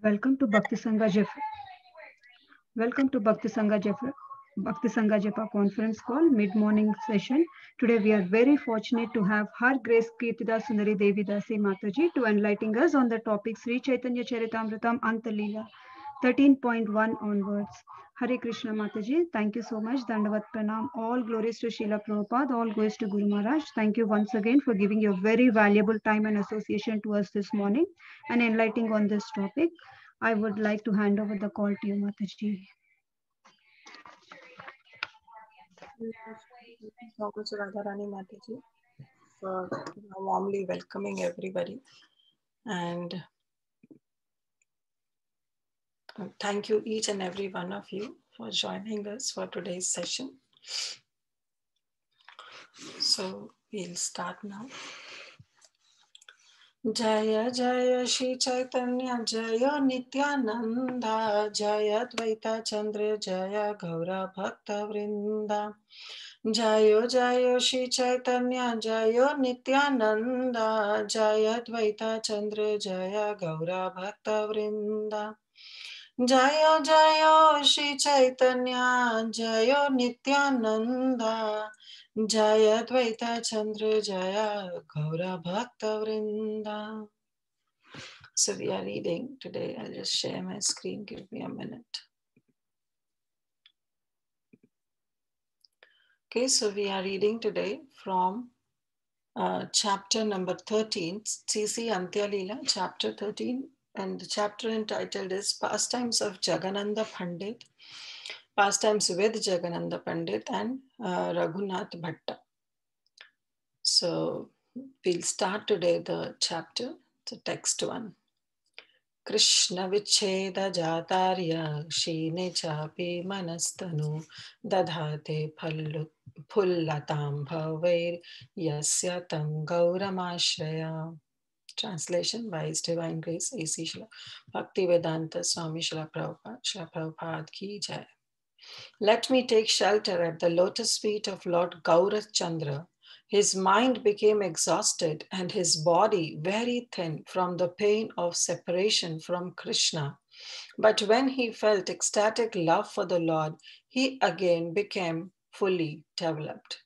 Welcome to Bhakti Sangha Japa. Welcome to Bhakti Sangha Japa conference call mid-morning session. Today we are very fortunate to have Her Grace Kirtida Sundari Devi Dasi Mataji to enlighten us on the topic Sri Chaitanya Charitamrita Antalila 13.1 onwards. Hare Krishna Mataji, thank you so much. Dandavat Pranam. All glories to Srila Prabhupada, all glories to Guru Maharaj. Thank you once again for giving your very valuable time and association to us this morning and enlightening on this topic. I would like to hand over the call to you, Mataji. So much, Radharani Mataji, for warmly welcoming everybody. And thank you each and every one of you for joining us for today's session. So we'll start now. Jaya Jaya Shri Chaitanya Jaya Nityananda Jaya Dvaita Chandra Jaya Gaura Bhakta Vrinda Jayo Jayo Shri Chaitanya Jayo Nityananda Jaya Dvaita Chandra Jaya Gaura Bhakta Vrinda Jayo Jayo Shri Chaitanya Jayo Nityananda Jaya Dvaita Chandra Jaya Gaura Bhakta Vrinda. So we are reading today. I'll just share my screen. Give me a minute. Okay, so we are reading today from chapter number 13, CC Antyalila, chapter 13, and the chapter entitled is Pastimes of Jagananda Pandit, Pastimes with Jagananda Pandit and Raghunath Bhatta. So we'll start today the chapter, the text one. Krishna Vicheda Jatarya Shine Chapi Manastanu Dadhate Pullatam Bhaver Yasya Tam Gauramashraya. Translation by His Divine Grace A.C. Srila Bhaktivedanta Swami Srila Prabhupada Ki Jai. Let me take shelter at the lotus feet of Lord Gaurachandra. His mind became exhausted and his body very thin from the pain of separation from Krishna. But when he felt ecstatic love for the Lord, he again became fully developed.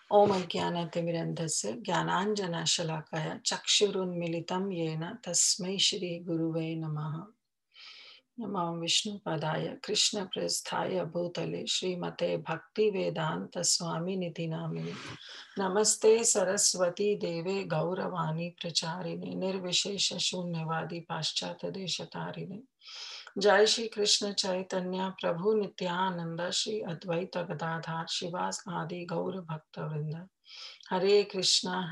Om Jnanatimirandhasya Jnananjana Shalakaya Chakshurun Militam Yena Tasmai Shri Guruve Namaha. Namam Vishnu Padaya Krishna Prasthaya Bhutale Srimate Bhakti Vedanta Swami Niti Namini Namaste Saraswati Deve Gauravani Pracharini Nirvishesha Shunyavadi Paschata Deshatarine Jai Shri Krishna Chaitanya Prabhu Nityananda Shri Advaita Gadadhar Shivas Adi Gaura Bhakta Vrinda Hare Krishna,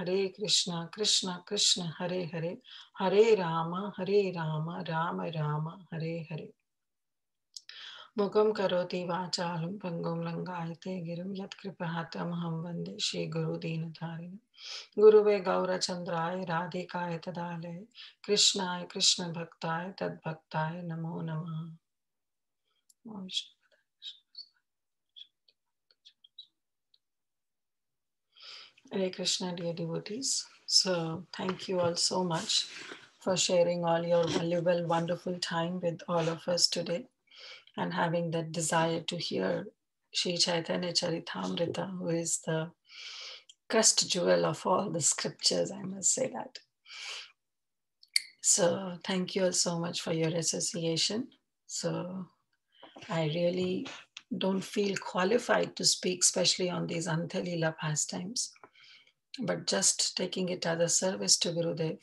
Krishna Krishna, Hare Hare, Hare Rama, Rama Rama, Hare Hare. Mukam karoti vachalum pangum langayate girim yat kripahatam ham vande Shri Guru Dinadharine. Guruve Gaura Chandraya Radhikaya Tadale Krishnaya Krishna Bhaktaya Tad Bhaktaya Namo Namaha. Hare Krishna, dear devotees. So thank you all so much for sharing all your valuable, wonderful time with all of us today and having that desire to hear Sri Chaitanya Charitamrita, who is the crust jewel of all the scriptures, I must say that. So thank you all so much for your association. So I really don't feel qualified to speak, especially on these Antalila pastimes. But just taking it as a service to Gurudev,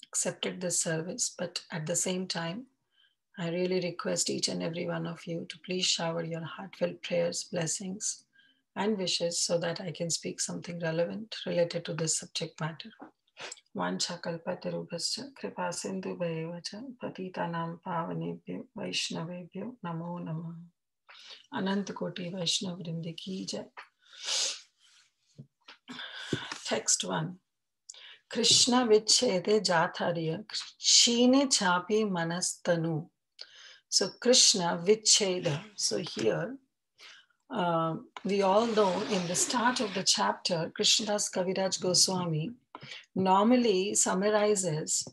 accepted this service. But at the same time, I really request each and every one of you to please shower your heartfelt prayers, blessings, and wishes so that I can speak something relevant related to this subject matter. Vancha kalpatarubhascha kripa sindhu bhayevacha patitanam pavanebhyo vaishnavebhyo namo namah. Anant Koti Vaishnav Vrindi Ki Jai. Text 1. Krishna Vichede Jatharya Shine Chapi Manastanu. So Krishna Vicheda. So here we all know in the start of the chapter, Krishnadas Kaviraj Goswami normally summarizes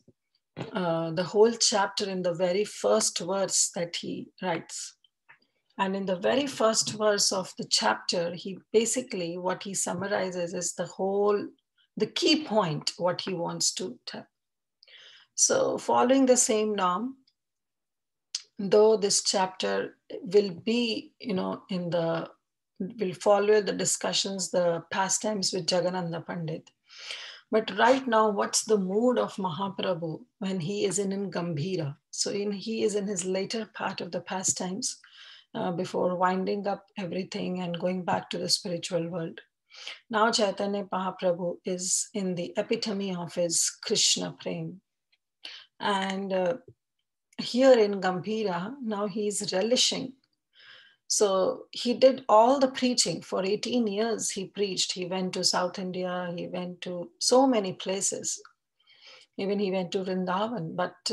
the whole chapter in the very first verse that he writes. And in the very first verse of the chapter, he basically, what he summarizes is the key point, what he wants to tell. So following the same norm, though this chapter will be, will follow the discussions, the pastimes with Jagannatha Pandit. But right now, what's the mood of Mahaprabhu when he is in Gambhira? So he is in his later part of the pastimes before winding up everything and going back to the spiritual world. Now Chaitanya Mahaprabhu is in the epitome of his Krishna Prem. And here in Gambhira, now he's relishing. So he did all the preaching for 18 years. He preached. He went to South India. He went to so many places. Even he went to Vrindavan. But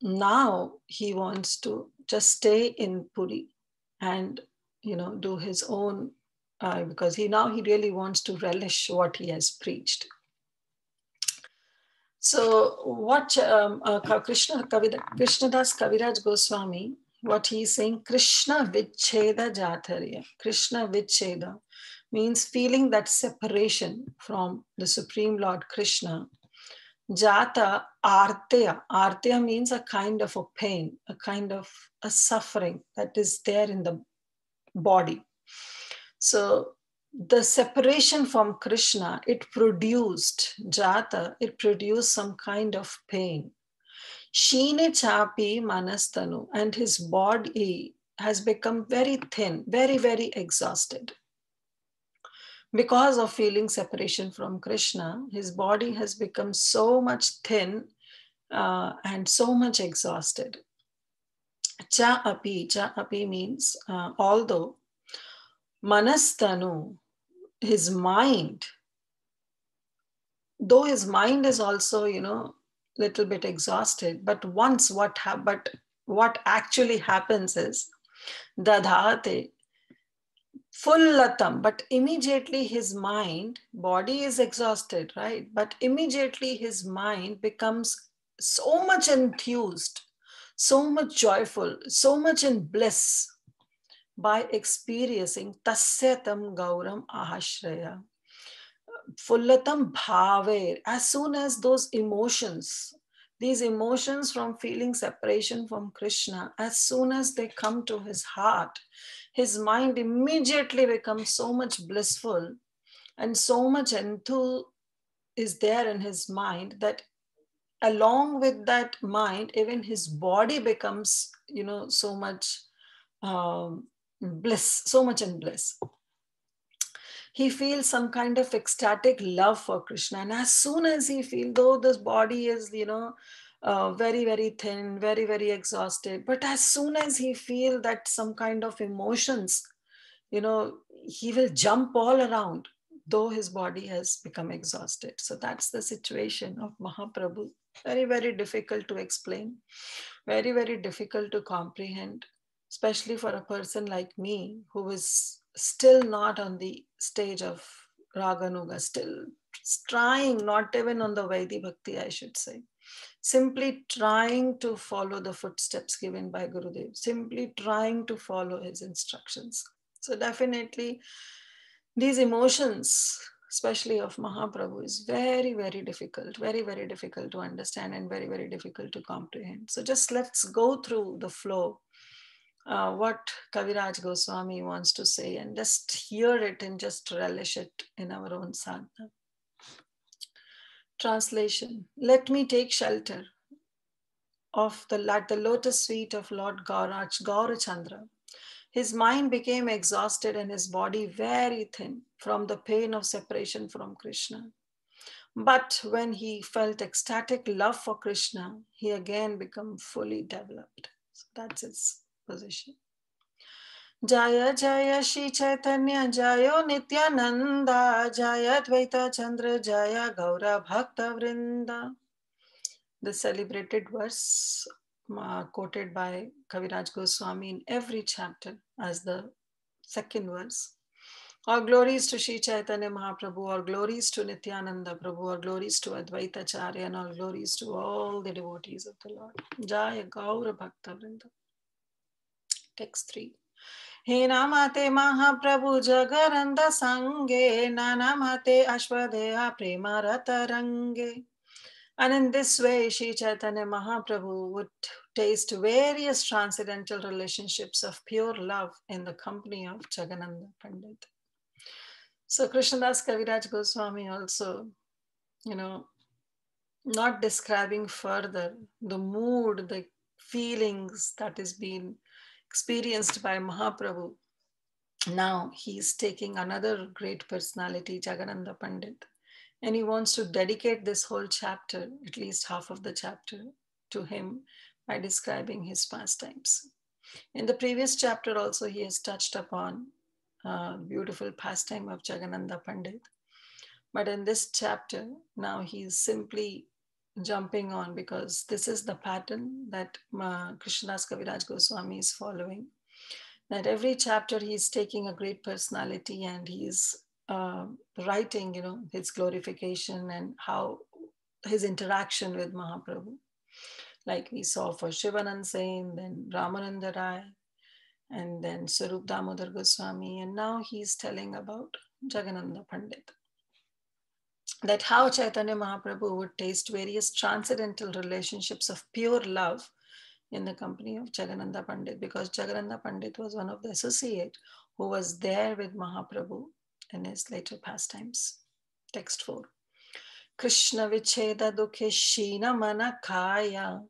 now he wants to just stay in Puri and, do his own, because he really wants to relish what he has preached. So what Krishnadas Kaviraj Goswami, what he is saying, Krishna Vicheda Jatharya. Krishna Vicheda means feeling that separation from the Supreme Lord Krishna. Jata Artya. Artya means a kind of a pain, a kind of a suffering that is there in the body. So the separation from Krishna, it produced some kind of pain. Shine chapi manastanu, and his body has become very thin, very, very exhausted. Because of feeling separation from Krishna, his body has become so much thin and so much exhausted. Cha api means although. Manastanu, his mind, though his mind is also, little bit exhausted, but what actually happens is dadhate, fullatam, but immediately his mind, body is exhausted, right? But immediately his mind becomes so much enthused, so much joyful, so much in bliss by experiencing tasyatam gauram ahashraya. Fullatam bhave, as soon as these emotions from feeling separation from Krishna, as soon as they come to his heart, his mind immediately becomes so much blissful and so much enthusiasm is there in his mind that along with that mind, even his body becomes, so much bliss, so much in bliss. He feels some kind of ecstatic love for Krishna. And as soon as he feels, though this body is, very, very thin, very, very exhausted, but as soon as he feels that some kind of emotions, he will jump all around, though his body has become exhausted. So that's the situation of Mahaprabhu. Very, very difficult to explain, very, very difficult to comprehend, especially for a person like me who is still not on the stage of Raganuga, still trying, not even on the Vaidhi Bhakti, I should say. Simply trying to follow the footsteps given by Gurudev, simply trying to follow his instructions. So definitely these emotions, especially of Mahaprabhu, is very, very difficult to understand and very, very difficult to comprehend. So just let's go through the flow, what Kaviraj Goswami wants to say, and just hear it and just relish it in our own sadhana. Translation: let me take shelter of the lotus feet of Lord Gaurachandra. His mind became exhausted and his body very thin from the pain of separation from Krishna. But when he felt ecstatic love for Krishna, he again became fully developed. So that's his position. Jaya Jaya Shri Chaitanya Jayo Nityananda Jaya Dvaita Chandra Jaya Gaura Bhakta Vrinda. The celebrated verse quoted by Kaviraj Goswami in every chapter as the second verse. All glories to Shri Chaitanya Mahaprabhu, all glories to Nityananda Prabhu, all glories to Advaita Acharya, and all glories to all the devotees of the Lord. Jaya Gaura Bhakta Vrinda. Text 3. He namate Mahaprabhu Jagaranda Sange, Nanamate Ashwadeha Prema Ratarange. And in this way, Shri Chaitanya Mahaprabhu would taste various transcendental relationships of pure love in the company of Jagadananda Pandit. So Krishnadas Kaviraj Goswami also, not describing further the mood, the feelings that is being experienced by Mahaprabhu. Now he's taking another great personality, Jagadananda Pandit, and he wants to dedicate this whole chapter, at least half of the chapter, to him by describing his pastimes. In the previous chapter also, he has touched upon beautiful pastime of Jagadananda Pandit. But in this chapter, now he's simply jumping on, because this is the pattern that Krishnadas Kaviraj Goswami is following. That every chapter he's taking a great personality and he's writing, his glorification and how his interaction with Mahaprabhu. Like we saw for Shivanand Sen, then Ramananda Rai, and then Sarup Damodar Goswami, and now he's telling about Jagadananda Pandit. That how Chaitanya Mahaprabhu would taste various transcendental relationships of pure love in the company of Jagadananda Pandit, because Jagadananda Pandit was one of the associates who was there with Mahaprabhu in his later pastimes. Text 4. Krishna vicheda dukhe shina mana kaya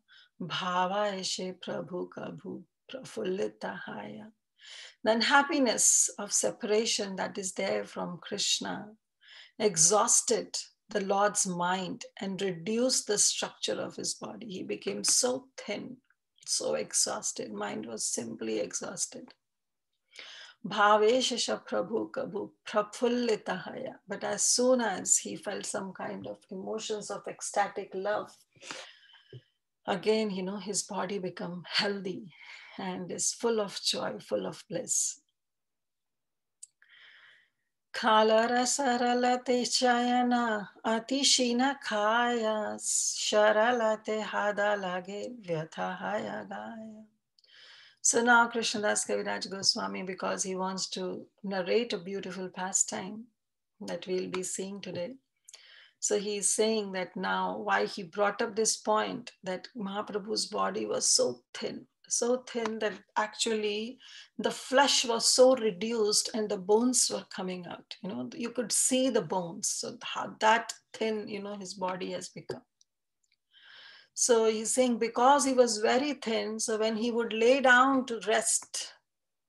bhava eshe prabhu kabhu prafullita haya. The unhappiness of separation that is there from Krishna exhausted the Lord's mind and reduced the structure of his body. He became so thin, so exhausted. Mind was simply exhausted. Bhaveshasha Prabhu Kabhu Prafullitahaya. But as soon as he felt some kind of emotions of ecstatic love, again, his body became healthy and is full of joy, full of bliss. Kalara saralate chayana atishina kaya sharalate hada lage vyathahaya gaya. So now Krishnadas Kaviraj Goswami, because he wants to narrate a beautiful pastime that we'll be seeing today. So he's saying that now why he brought up this point that Mahaprabhu's body was so thin that actually the flesh was so reduced and the bones were coming out. You could see the bones. So how that thin, his body has become. So he's saying because he was very thin, so when he would lay down to rest,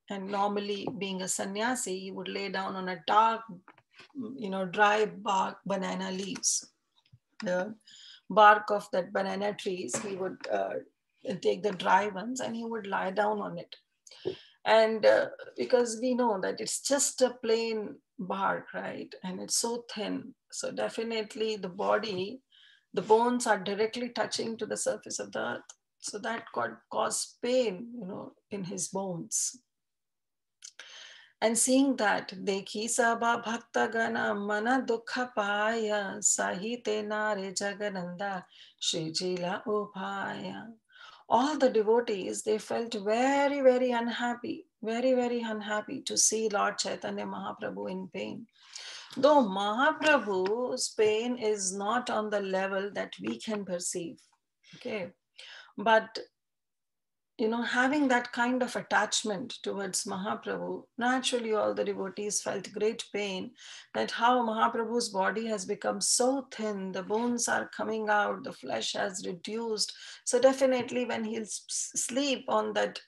and normally being a sannyasi, he would lay down on a dark, dry bark banana leaves. The bark of that banana trees, he would take the dry ones and he would lie down on it. And because we know that it's just a plain bark, right? And it's so thin. So definitely the body, the bones are directly touching to the surface of the earth. So that could cause pain, in his bones. And seeing that, Dekhi Sabha Bhakta Gana Mana Dukha Paya Sahite Nare Jagananda Shrijila Upaya. All the devotees, they felt very, very unhappy, very, very unhappy to see Lord Chaitanya Mahaprabhu in pain. Though Mahaprabhu's pain is not on the level that we can perceive, okay? But having that kind of attachment towards Mahaprabhu, naturally all the devotees felt great pain that how Mahaprabhu's body has become so thin, the bones are coming out, the flesh has reduced. So definitely when he'll sleep on that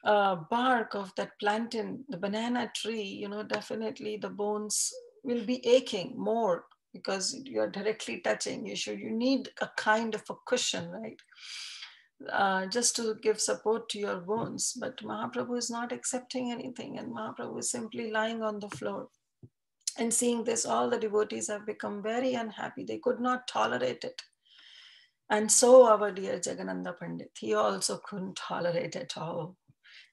bark of that plantain, the banana tree, definitely the bones will be aching more because you're directly touching. You need a kind of a cushion, right? Just to give support to your bones. But Mahaprabhu is not accepting anything, and Mahaprabhu is simply lying on the floor. And seeing this, all the devotees have become very unhappy. They could not tolerate it. And so our dear Jagadananda Pandit, he also couldn't tolerate it all.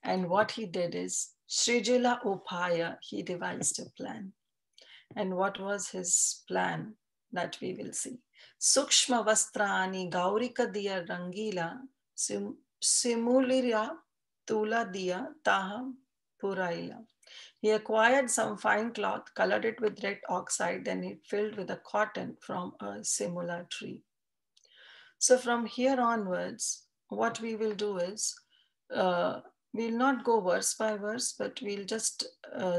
And what he did is, Srijila Upaya, he devised a plan. And what was his plan? That we will see. Sukshma Vastrani Gaurika Diya Rangila Simulira Tula Diya Taha Puraila. He acquired some fine cloth, colored it with red oxide, then he filled with a cotton from a simula tree. So from here onwards, what we will do is, we'll not go verse by verse, but we'll just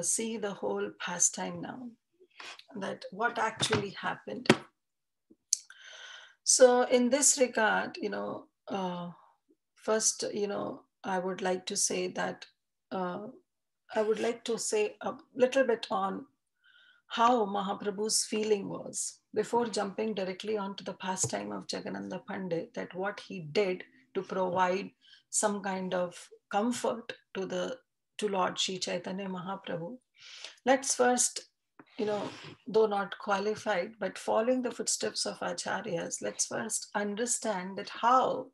see the whole pastime now, that what actually happened. So in this regard, first, I would like to say that I would like to say a little bit on how Mahaprabhu's feeling was before jumping directly onto the pastime of Jagannatha Pandit, that what he did to provide some kind of comfort to Lord Sri Chaitanya Mahaprabhu. Let's first, though not qualified, but following the footsteps of Acharyas, let's first understand that how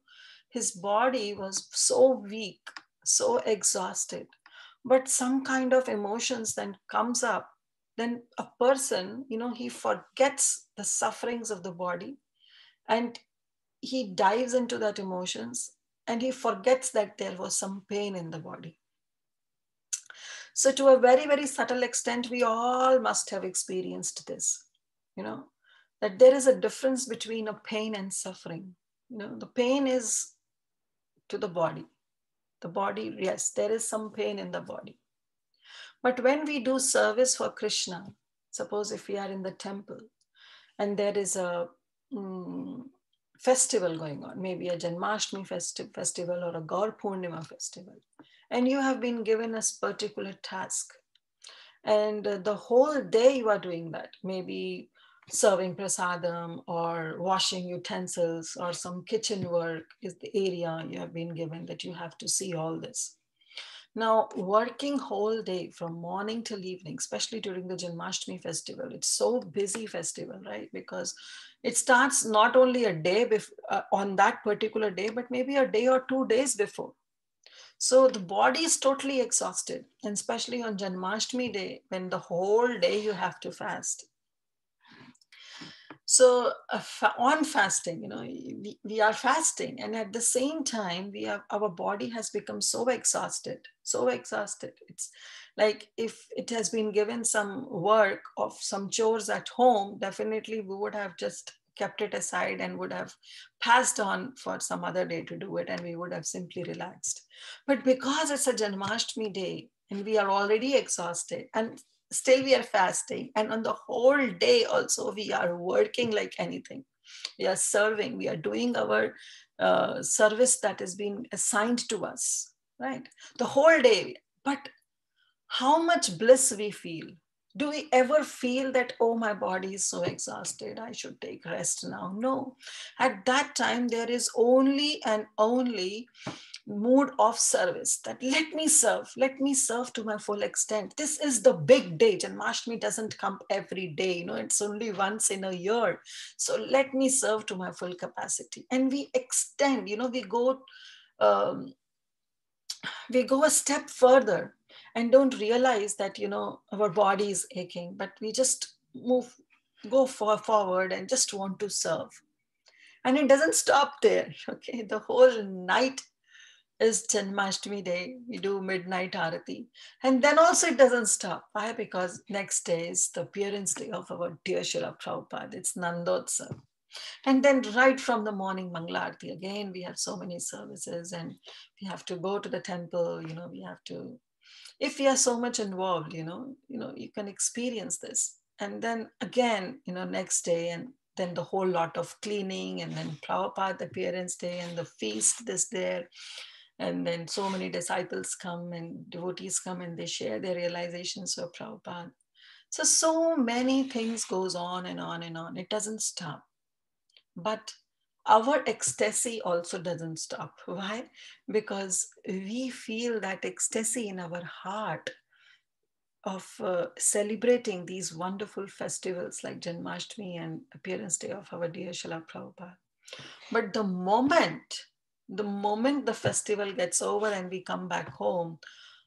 his body was so weak, so exhausted, but some kind of emotions then comes up, then a person, he forgets the sufferings of the body and he dives into that emotions and he forgets that there was some pain in the body. So to a very, very subtle extent, we all must have experienced this, that there is a difference between a pain and suffering. The pain is to the body. The body, yes, there is some pain in the body. But when we do service for Krishna, suppose if we are in the temple and there is a festival going on, maybe a Janmashtami festival or a Gaur Purnima festival, and you have been given a particular task, and the whole day you are doing that, maybe serving prasadam or washing utensils or some kitchen work is the area you have been given, that you have to see all this. Now, working whole day from morning till evening, especially during the Janmashtami festival, it's so busy festival, right? Because it starts not only a day on that particular day, but maybe a day or 2 days before. So the body is totally exhausted, and especially on Janmashtami day, when the whole day you have to fast. So on fasting, we are fasting, and at the same time, our body has become so exhausted. It's like if it has been given some work of some chores at home, definitely we would have just kept it aside and would have passed on for some other day to do it, and we would have simply relaxed. But because it's a Janmashtami day and we are already exhausted, and still we are fasting, and on the whole day also we are working like anything, we are serving, we are doing our service that has been assigned to us, right, the whole day. But how much bliss we feel. Do we ever feel that, oh, my body is so exhausted, I should take rest now? No. At that time, there is only and only mood of service, that let me serve to my full extent. This is the big day. Janmashtami doesn't come every day, it's only once in a year. So let me serve to my full capacity. And we extend, we go a step further and don't realize that, our body is aching, but we just go forward and just want to serve. And it doesn't stop there, okay? The whole night is Janmashtami day. We do midnight arati. And then also it doesn't stop. Why? Because next day is the appearance day of our dear Srila Prabhupada. It's Nandotsav. And then right from the morning Mangala Arati, again, we have so many services and we have to go to the temple, we have to, if we are so much involved, you can experience this. And then again, next day, and then the whole lot of cleaning, and then Prabhupada appearance day and the feast this there. And then so many disciples come and devotees come and they share their realizations of Prabhupada. So many things goes on and on and on. It doesn't stop. But our ecstasy also doesn't stop. Why? Because we feel that ecstasy in our heart of celebrating these wonderful festivals like Janmashtami and appearance day of our dear Srila Prabhupada. But the moment the festival gets over and we come back home,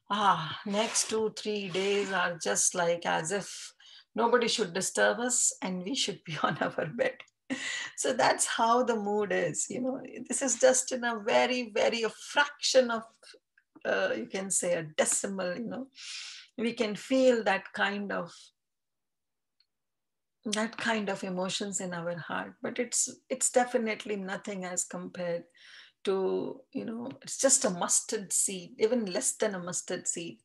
next 2-3 days are just like as if nobody should disturb us and we should be on our bed. So that's how the mood is. This is just in a very, very a fraction of, you can say a decimal, we can feel that kind of emotions in our heart, but it's definitely nothing as compared to, it's just a mustard seed, even less than a mustard seed,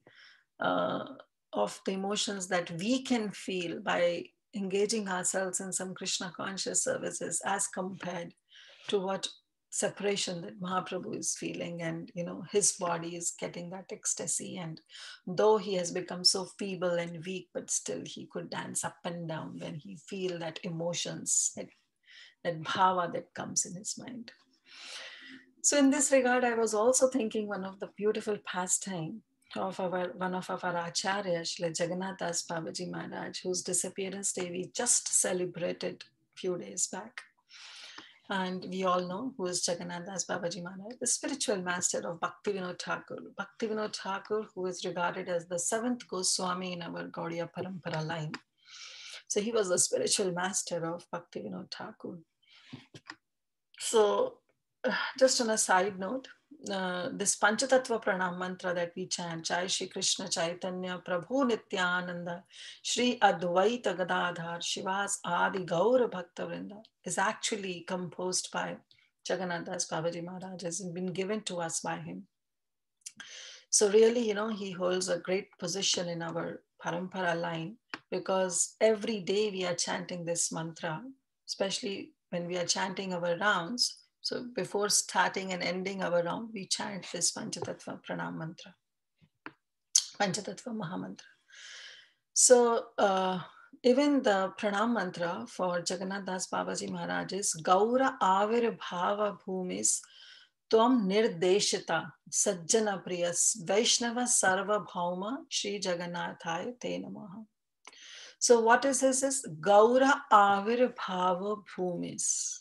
uh, of the emotions that we can feel by engaging ourselves in some Krishna conscious services, as compared to what separation that Mahaprabhu is feeling. And his body is getting that ecstasy, and though he has become so feeble and weak, but still he could dance up and down when he feel that emotions, that bhava that comes in his mind. So in this regard, I was also thinking one of the beautiful pastime of one of our acharyas, like Jagannath Das Babaji Maharaj, whose disappearance day we just celebrated a few days back. And we all know who is Jagannath Das Babaji Maharaj, the spiritual master of Bhaktivinoda Thakur. Bhaktivinoda Thakur, who is regarded as the seventh Goswami in our Gaudiya Parampara line. So he was the spiritual master of Bhaktivinoda Thakur. So just on a side note, this Panchatattva Pranam mantra that we chant, Jai Shri Krishna Chaitanya Prabhu Nityananda Shri Advaita Gadadhar Shivas Adi Gaura Bhakta Vrinda, is actually composed by Jagannath Das Babaji Maharaj, has been given to us by him. So really, he holds a great position in our parampara line, because every day we are chanting this mantra, especially when we are chanting our rounds. So before starting and ending our round, we chant this Panchatattva Pranam mantra, Panchatattva Mahamantra. So even the Pranam mantra for Jagannath Das Babaji Maharaj is Gaura Avir Bhava Bhumis Tvam Nirdeshita Sajjana Priyas Vaishnava Sarva Bhauma Shri Jagannathaya Te Namaha. So what is this? Is Gaura Avir Bhava Bhumis.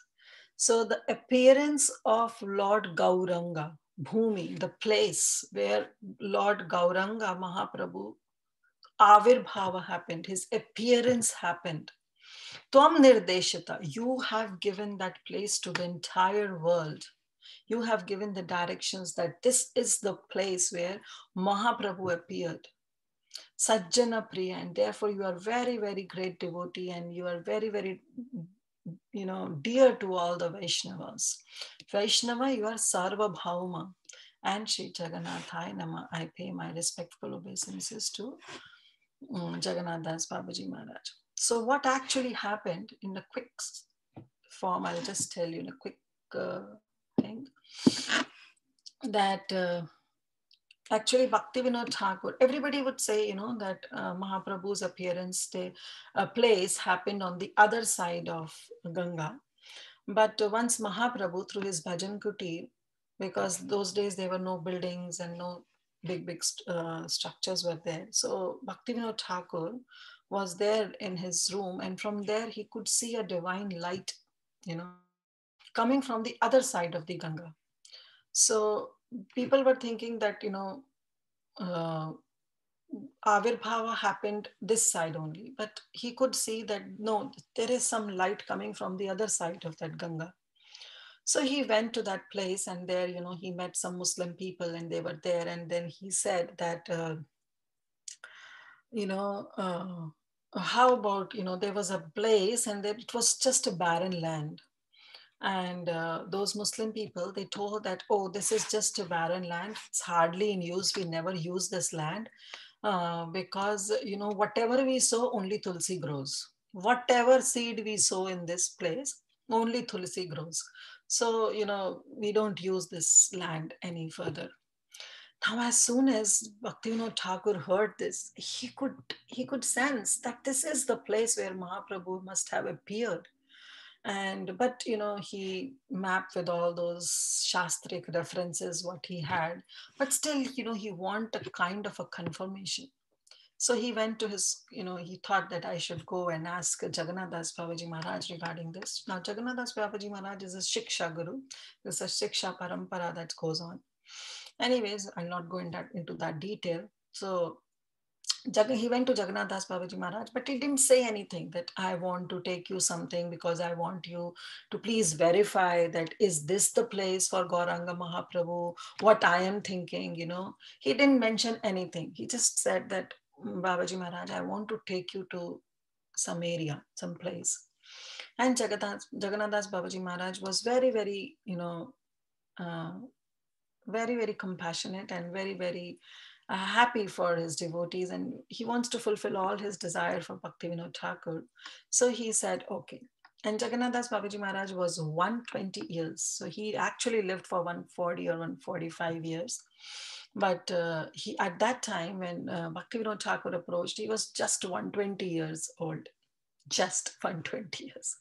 So the appearance of Lord Gauranga, Bhumi, the place where Lord Gauranga Mahaprabhu Avirbhava happened, his appearance happened. Tvam Nirdeshita, you have given that place to the entire world. You have given the directions that this is the place where Mahaprabhu appeared. Sajjana Priya, and therefore you are very, very great devotee, and you are very, very, dear to all the Vaishnavas. Vaishnava, you are Sarva Bhauma. And Shri Jagannathaya Nama, I pay my respectful obeisances to Jagannath Das Babaji Maharaj. So what actually happened in a quick form, I'll just tell you in a quick thing, that actually Bhaktivinoda Thakur, everybody would say, that Mahaprabhu's place happened on the other side of Ganga. But once Mahaprabhu, through his bhajan kutir, because those days there were no buildings and no big structures were there. So Bhaktivinoda Thakur was there in his room, and from there he could see a divine light, coming from the other side of the Ganga. So people were thinking that, Avirbhava happened this side only, but he could see that no, there is some light coming from the other side of that Ganga. So he went to that place, and there, he met some Muslim people, and they were there. And then he said that, how about, there was a place, and that it was just a barren land. And those Muslim people, they told that, oh, this is just a barren land. It's hardly in use. We never use this land because, whatever we sow, only Tulsi grows. Whatever seed we sow in this place, only Tulsi grows. So, we don't use this land any further. Now, as soon as Bhaktivinoda Thakur heard this, he could sense that this is the place where Mahaprabhu must have appeared. But he mapped with all those shastric references what he had, but still, he wanted a kind of a confirmation. So he went to his, he thought that I should go and ask Jagannath Das Babaji Maharaj regarding this. Now, Jagannath Das Babaji Maharaj is a Shiksha Guru. There's a Shiksha Parampara that goes on. Anyways, I'll not go into that detail. So he went to Jagannath Das Babaji Maharaj, but he didn't say anything that I want to take you something because I want you to please verify that is this the place for Gauranga Mahaprabhu, what I am thinking, He didn't mention anything. He just said that, Babaji Maharaj, I want to take you to some area, some place. And Jagannath Das Babaji Maharaj was very, very, very, very compassionate and very, very happy for his devotees, and he wants to fulfill all his desire for Bhaktivinoda Thakur. So he said, okay. And Jagannath Das Babaji Maharaj was 120 years. So he actually lived for 140 or 145 years. But he at that time when Bhaktivinoda Thakur approached, he was just 120 years old. Just 120 years.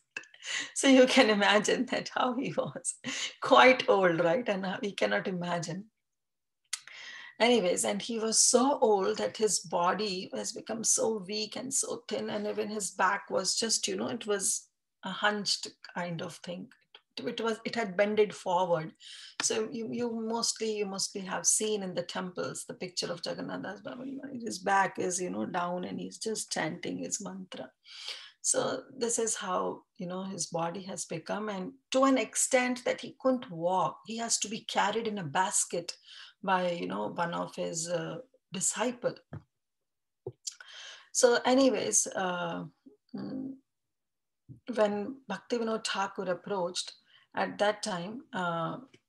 So you can imagine that how he was quite old, right? And we cannot imagine. Anyways, and he was so old that his body has become so weak and so thin, and even his back was just, it was a hunched kind of thing. It had bended forward. So you mostly have seen in the temples the picture of Jagannath Das Babaji Maharaj. His back is down, and he's just chanting his mantra. So this is how his body has become, and to an extent that he couldn't walk. He has to be carried in a basket by one of his disciple. So anyways, when Bhaktivinoda Thakur approached at that time,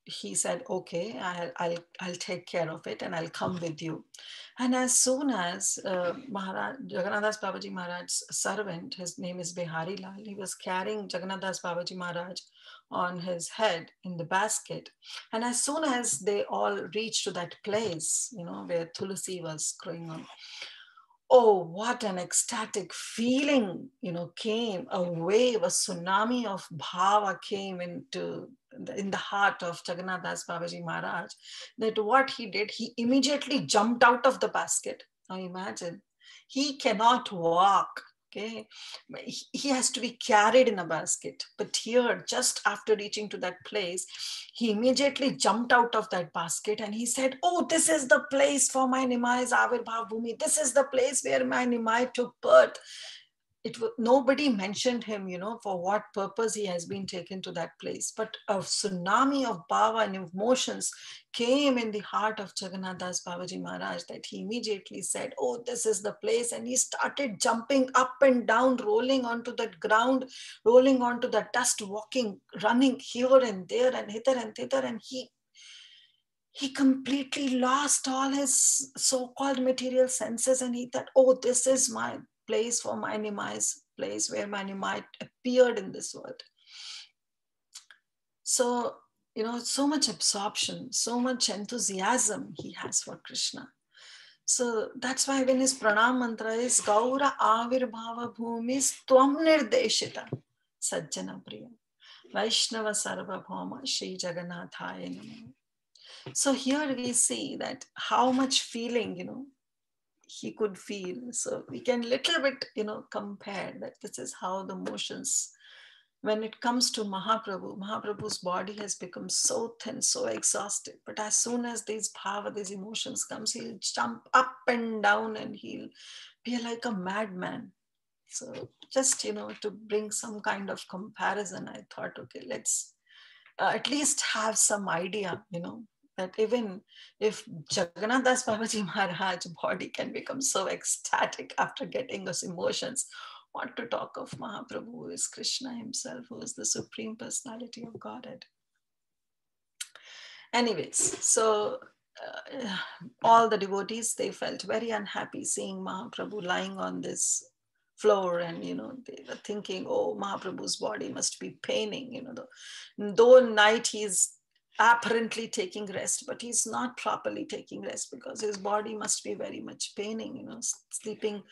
he said, okay, I'll take care of it and I'll come with you. And as soon as Jagannath Das Babaji Maharaj's servant, his name is Bihari Lal, he was carrying Jagannath Das Babaji Maharaj on his head in the basket. And as soon as they all reached to that place, where Tulasi was growing on, oh, what an ecstatic feeling, came, a wave, a tsunami of bhava came in the heart of Jagannath Das Babaji Maharaj, that what he did, he immediately jumped out of the basket. Now imagine, he cannot walk. Okay, he has to be carried in a basket. But here, just after reaching to that place, he immediately jumped out of that basket and he said, oh, this is the place for my Nimai's Avirbhav Bhumi. This is the place where my Nimai took birth. Nobody mentioned him, for what purpose he has been taken to that place. But a tsunami of bhava and emotions came in the heart of Jagannath Das Babaji Maharaj that he immediately said, oh, this is the place. And he started jumping up and down, rolling onto that ground, rolling onto the dust, walking, running here and there and hither and thither. And he completely lost all his so-called material senses. And he thought, oh, this is my place for my Nimai's place where my Nimai appeared in this world. So, so much absorption, so much enthusiasm he has for Krishna. So that's why when his pranam mantra is Gaura Avirbhava Bhumis Tvam Nirdeshita Sajjana Priya Vaishnava Sarvabhauma Shri Jagannathaya Namo. So here we see that how much feeling, he could feel. So we can little bit, compare that this is how the motions, when it comes to Mahaprabhu's body has become so thin, so exhausted. But as soon as these bhava, these emotions comes, he'll jump up and down and he'll be like a madman. So just, to bring some kind of comparison, I thought, okay, let's at least have some idea, that even if Jagannath Das Babaji Maharaj's body can become so ecstatic after getting those emotions, what to talk of Mahaprabhu, who is Krishna himself, who is the Supreme Personality of Godhead. Anyways, so all the devotees, they felt very unhappy seeing Mahaprabhu lying on this floor, and they were thinking, oh, Mahaprabhu's body must be paining, though night he's apparently taking rest, but he's not properly taking rest because his body must be very much paining, sleeping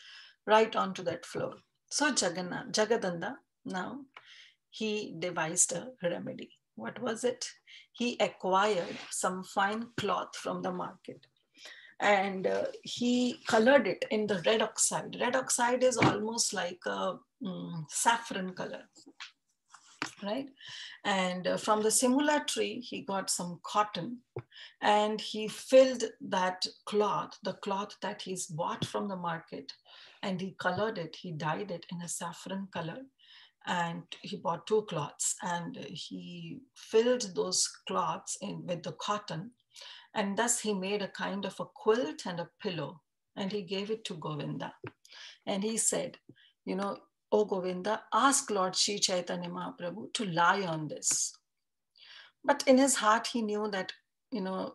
right onto that floor. So Jagadanda, now he devised a remedy. What was it? He acquired some fine cloth from the market and he colored it in the red oxide. Red oxide is almost like a saffron color. right? And from the simula tree, he got some cotton and he filled that cloth, the cloth that he's bought from the market, and he colored it, he dyed it in a saffron color. And he bought 2 cloths and he filled those cloths in with the cotton. And thus he made a kind of a quilt and a pillow and he gave it to Govinda. And he said, you know, "Oh Govinda, ask Lord Sri Chaitanya Mahaprabhu to lie on this." But in his heart, he knew that, you know,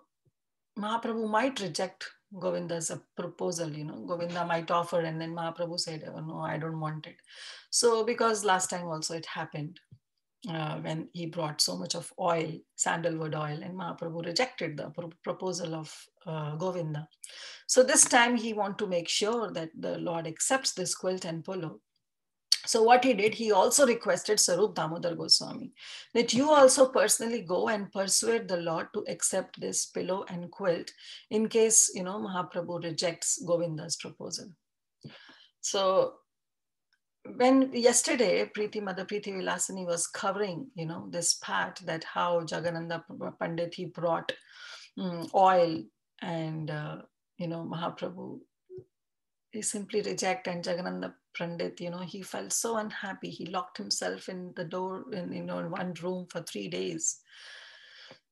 Mahaprabhu might reject Govinda's proposal, you know, Govinda might offer and then Mahaprabhu said, "Oh, no, I don't want it." So, because last time also it happened when he brought so much of oil, sandalwood oil, and Mahaprabhu rejected the proposal of Govinda. So this time he want to make sure that the Lord accepts this quilt and pillow. So what he did, he also requested Sarup Damodar Goswami that you also personally go and persuade the Lord to accept this pillow and quilt in case, you know, Mahaprabhu rejects Govinda's proposal. So when yesterday Mother Preeti Vilasani was covering, you know, this part that how Jagadananda Pandit, he brought oil and, you know, Mahaprabhu, he simply reject, and Jagadananda Pandit, you know, he felt so unhappy. He locked himself in the door in, you know, in one room for 3 days.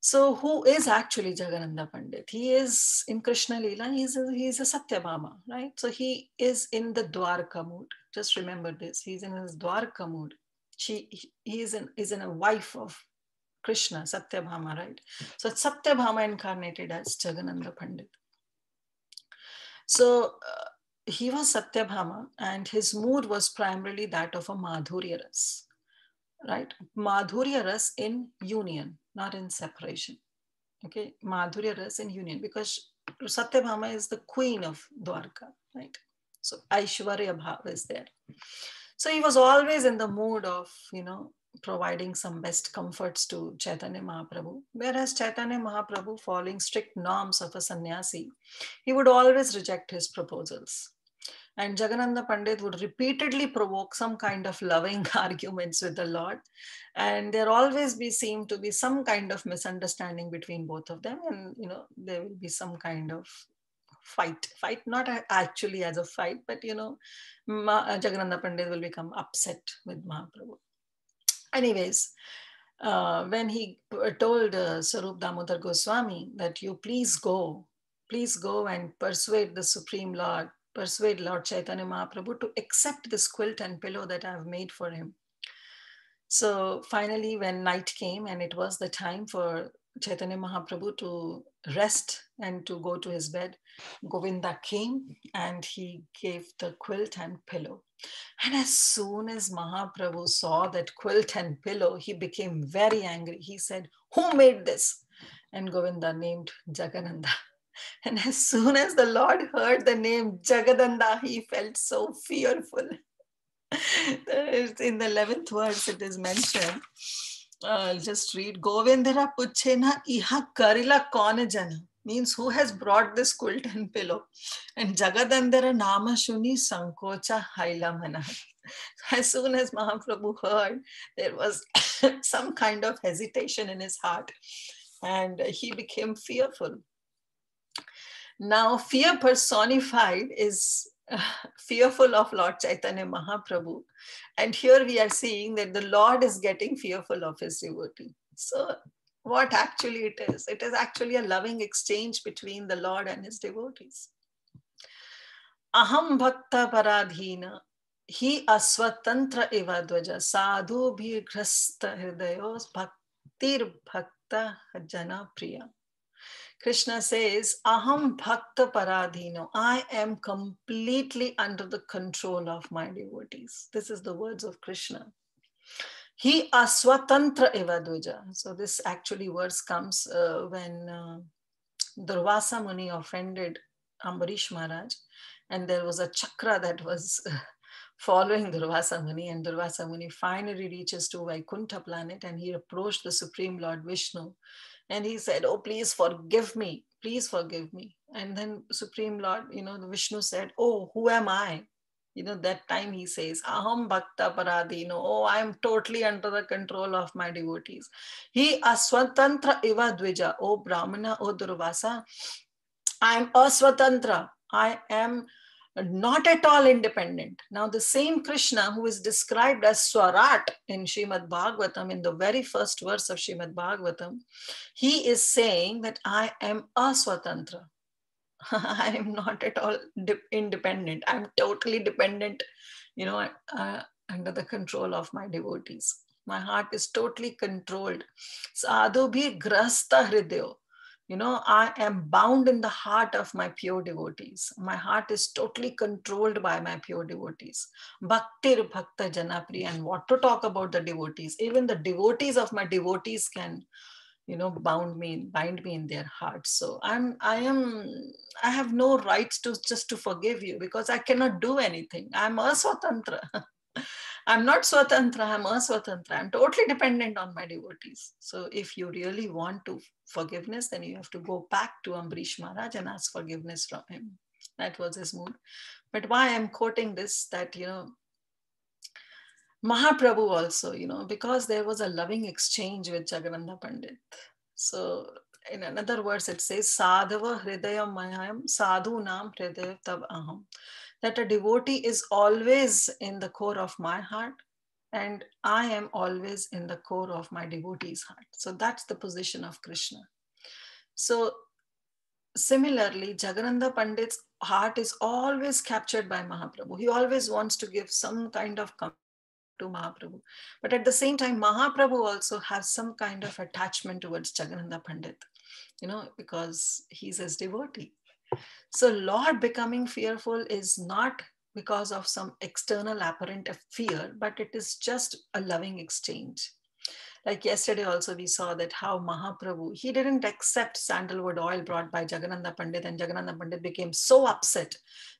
So who is actually Jagadananda Pandit? He is in Krishna Leela, he's a Satyabhama, right? So he is in the Dwarka mood. Just remember this, he's in his Dwarka mood. He is in a wife of Krishna, Satyabhama, right? So Satyabhama incarnated as Jagadananda Pandit. So he was Satyabhama and his mood was primarily that of a Madhurya Ras, right? Madhurya Ras in union, not in separation. Okay, Madhurya Ras in union, because Satyabhama is the queen of Dwarka, right? So Aishwarya Bhav is there. So he was always in the mood of, you know, providing some best comforts to Chaitanya Mahaprabhu. Whereas Chaitanya Mahaprabhu, following strict norms of a sannyasi, he would always reject his proposals. And Jagadananda Pandit would repeatedly provoke some kind of loving arguments with the Lord. And there always seem to be some kind of misunderstanding between both of them. And, you know, there will be some kind of fight, not actually as a fight, but, you know, Jagadananda Pandit will become upset with Mahaprabhu. Anyways, when he told Sarup Damodar Goswami that you please go and persuade the Supreme Lord, persuade Lord Chaitanya Mahaprabhu to accept this quilt and pillow that I have made for him. So finally, when night came and it was the time for Chaitanya Mahaprabhu to rest and to go to his bed, Govinda came and he gave the quilt and pillow. And as soon as Mahaprabhu saw that quilt and pillow, he became very angry. He said, "Who made this?" And Govinda named Jagadananda. And as soon as the Lord heard the name Jagadananda, he felt so fearful. In the 11th verse, it is mentioned. I'll just read. Govindara puchena iha karila kone jana. Means who has brought this quilt and pillow. And Jagadandara nama shuni sankocha haila mana. As soon as Mahaprabhu heard, there was some kind of hesitation in his heart. And he became fearful. Now, fear personified is fearful of Lord Chaitanya Mahaprabhu. And here we are seeing that the Lord is getting fearful of his devotee. So what actually it is actually a loving exchange between the Lord and his devotees. Aham bhakta paradhina hi aswatantra eva dvaja sadhu bhi grasta hridayos bhaktir bhakta jana priya. Krishna says, Aham bhakta paradhino. I am completely under the control of my devotees. This is the words of Krishna. He aswatantra eva dvaja. So this actually verse comes when Durvasa Muni offended Ambarish Maharaj, and there was a chakra that was following Durvasa Muni, and Durvasa Muni finally reaches to Vaikuntha planet, and he approached the Supreme Lord Vishnu, and he said, "Oh, please forgive me, please forgive me." And then Supreme Lord, you know, the Vishnu said, "Oh, who am I? That time he says, Aham Bhakta Paradino, oh, I am totally under the control of my devotees. He aswatantra iva dvija, oh Brahmana, oh Durvasa, I am aswatantra. I am not at all independent. Now, the same Krishna who is described as Swarat in Srimad Bhagavatam, in the very first verse of Srimad Bhagavatam, he is saying that I am aswatantra. I am not at all independent. I'm totally dependent, under the control of my devotees. My heart is totally controlled. Sadhu bhi grasta hridayo. I am bound in the heart of my pure devotees. My heart is totally controlled by my pure devotees. Bhaktir bhakta janapri. And what to talk about the devotees? Even the devotees of my devotees can, bind me in their hearts. So I have no rights to just to forgive you because I cannot do anything. I'm aswatantra. I'm not swatantra, I'm aswatantra. I'm totally dependent on my devotees. So if you really want to forgiveness, then you have to go back to Ambrish Maharaj and ask forgiveness from him. That was his mood. But why I'm quoting this, that, Mahaprabhu also, because there was a loving exchange with Jagannatha Pandit. So in another words, it says, Sadhava hridayam mayam sadhu nam hridaya tab aham. That a devotee is always in the core of my heart, and I am always in the core of my devotee's heart. So that's the position of Krishna. So similarly, Jagannatha Pandit's heart is always captured by Mahaprabhu. He always wants to give some kind of comfort to Mahaprabhu. But at the same time, Mahaprabhu also has some kind of attachment towards Jagannatha Pandit, because he's his devotee. So Lord becoming fearful is not because of some external apparent fear, but it is just a loving exchange. Like yesterday also we saw that how Mahaprabhu, he didn't accept sandalwood oil brought by Jagannatha Pandit, and Jagannatha Pandit became so upset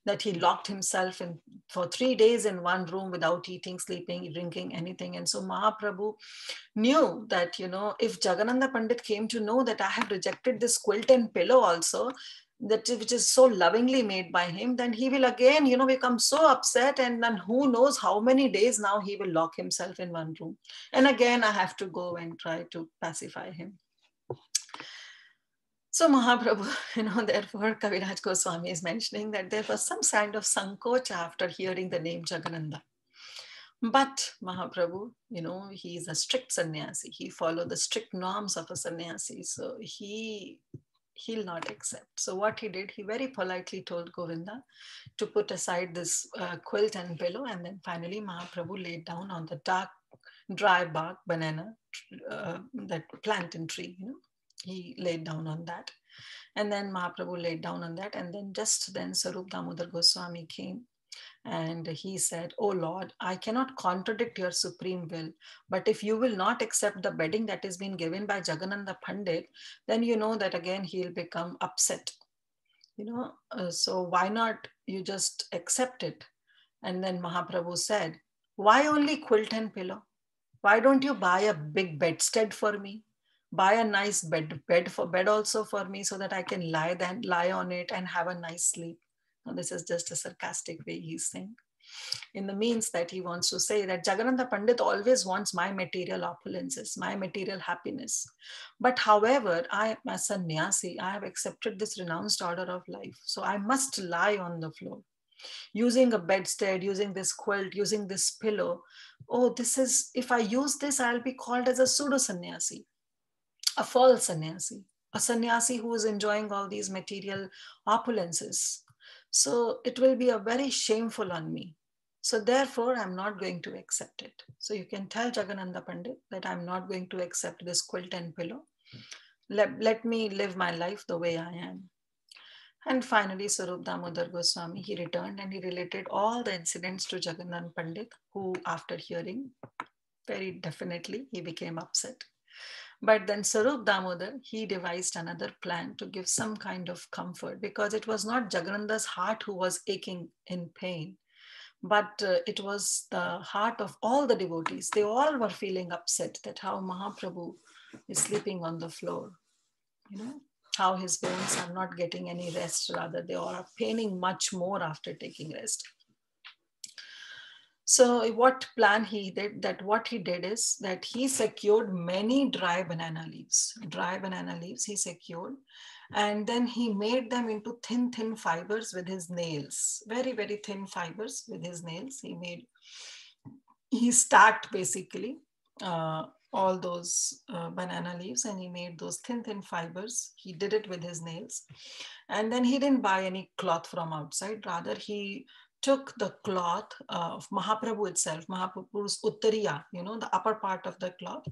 that he locked himself in for 3 days in one room without eating, sleeping, drinking, anything. And so Mahaprabhu knew that, if Jagannatha Pandit came to know that I have rejected this quilt and pillow also, that which is so lovingly made by him, then he will again, become so upset, and then who knows how many days now he will lock himself in one room. And again, I have to go and try to pacify him. So Mahaprabhu, therefore Kaviraj Goswami is mentioning that there was some kind of sankocha after hearing the name Jagannatha. But Mahaprabhu, he is a strict sannyasi. He followed the strict norms of a sannyasi. So he'll not accept. So what he did, he very politely told Govinda to put aside this quilt and pillow. And then finally Mahaprabhu laid down on the dark, dry bark banana, that plant and tree, he laid down on that. And then Mahaprabhu laid down on that. And then just then Sarup Damodar Goswami came. And he said, oh Lord, I cannot contradict your supreme will, but if you will not accept the bedding that is being given by Jagannatha Pandit, then you know that again he'll become upset. So why not you just accept it? And then Mahaprabhu said, why only quilt and pillow? Why don't you buy a big bedstead for me? Buy a nice bed also for me, so that I can lie on it and have a nice sleep. Now, this is just a sarcastic way he's saying. In the means that he wants to say that Jagannatha Pandit always wants my material opulences, my material happiness. But however, I, as a sannyasi, I have accepted this renounced order of life. So I must lie on the floor, using a bedstead, using this quilt, using this pillow. Oh, this is, if I use this, I'll be called as a pseudo sannyasi, a false sannyasi, a sannyasi who is enjoying all these material opulences. So it will be a very shameful on me. So therefore, I'm not going to accept it. So you can tell Jagannatha Pandit that I'm not going to accept this quilt and pillow. Let me live my life the way I am. And finally, Sarup Damodar Goswami, he returned and he related all the incidents to Jagannatha Pandit, who after hearing, very definitely, he became upset. But then Sarup Damodar, he devised another plan to give some kind of comfort, because it was not Jagannatha's heart who was aching in pain, but it was the heart of all the devotees. They all were feeling upset that how Mahaprabhu is sleeping on the floor, how his bones are not getting any rest, rather they are paining much more after taking rest. So what plan he did, that what he did is that he secured many dry banana leaves. Dry banana leaves he secured, and then he made them into thin fibers with his nails. Very, very thin fibers with his nails. He stacked basically all those banana leaves, and he made those thin fibers. He did it with his nails. And then he didn't buy any cloth from outside. Rather, he took the cloth of Mahaprabhu itself, Mahaprabhu's uttariya, the upper part of the cloth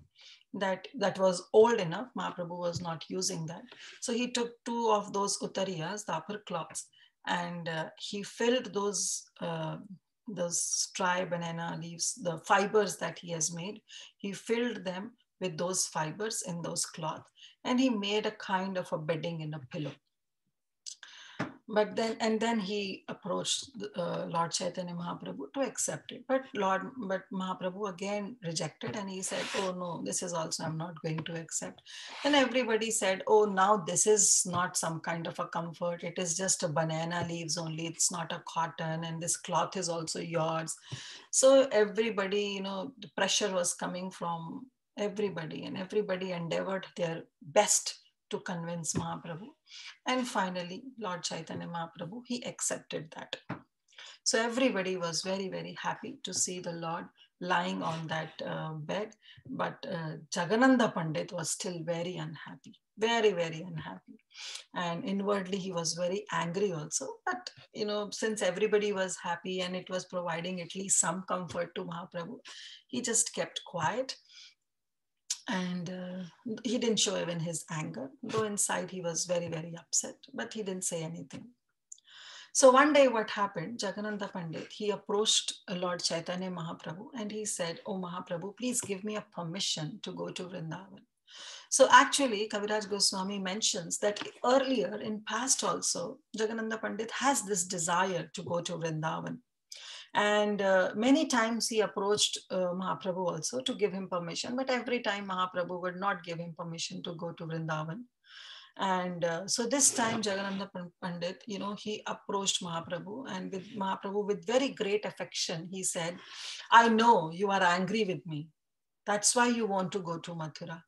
that was old enough. Mahaprabhu was not using that. So he took two of those uttariyas, the upper cloths, and he filled those dry banana leaves, the fibers that he has made, he filled them with those fibers in those cloth, and he made a kind of a bedding in a pillow. But then he approached Lord Chaitanya Mahaprabhu to accept it. But Mahaprabhu again rejected, and he said, "Oh no, this is also I'm not going to accept." And everybody said, "Oh, now this is not some kind of a comfort. It is just a banana leaves only. It's not a cotton, and this cloth is also yours." So everybody, the pressure was coming from everybody, and everybody endeavored their best to convince Mahaprabhu. And finally, Lord Chaitanya Mahaprabhu, he accepted that. So everybody was very, very happy to see the Lord lying on that bed. But Jagadananda Pandit was still very unhappy, very, very unhappy. And inwardly, he was very angry also. But, since everybody was happy and it was providing at least some comfort to Mahaprabhu, he just kept quiet. And he didn't show even his anger, though inside he was very, very upset, but he didn't say anything. So one day what happened, Jagadananda Pandit, he approached Lord Chaitanya Mahaprabhu and he said, "Oh Mahaprabhu, please give me a permission to go to Vrindavan." So actually, Kaviraj Goswami mentions that earlier in past also, Jagadananda Pandit has this desire to go to Vrindavan. And many times he approached Mahaprabhu also to give him permission, but every time Mahaprabhu would not give him permission to go to Vrindavan. And so this time Jagadananda Pandit, he approached Mahaprabhu, and with Mahaprabhu with very great affection, he said, "I know you are angry with me. That's why you want to go to Mathura.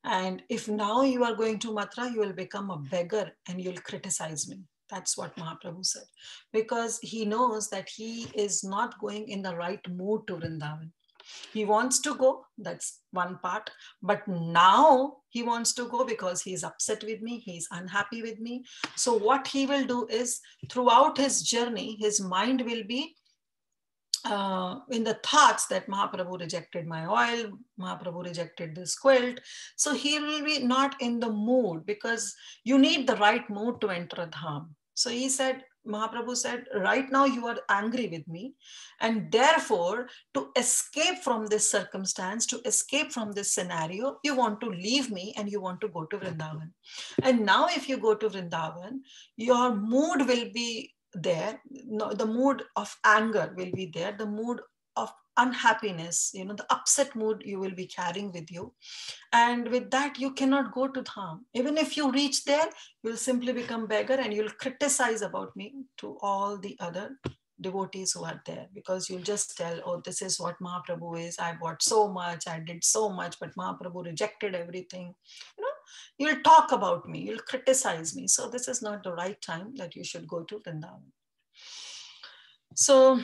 And if now you are going to Mathura, you will become a beggar and you'll criticize me." That's what Mahaprabhu said, because he knows that he is not going in the right mood to Vrindavan. He wants to go, that's one part. But now he wants to go because he's upset with me, he's unhappy with me. So what he will do is, throughout his journey, his mind will be in the thoughts that Mahaprabhu rejected my oil, Mahaprabhu rejected this quilt. So he will be not in the mood, because you need the right mood to enter a dham. So he said, Mahaprabhu said, right now you are angry with me, and therefore to escape from this circumstance, to escape from this scenario, you want to leave me and you want to go to Vrindavan. And now if you go to Vrindavan, your mood will be there, the mood of anger will be there, the mood of unhappiness, the upset mood you will be carrying with you. And with that, you cannot go to dham. Even if you reach there, you'll simply become beggar and you'll criticize about me to all the other devotees who are there, because you'll just tell, "Oh, this is what Mahaprabhu is. I bought so much, I did so much, but Mahaprabhu rejected everything." You'll talk about me, you'll criticize me. So this is not the right time that you should go to Vrindavan. So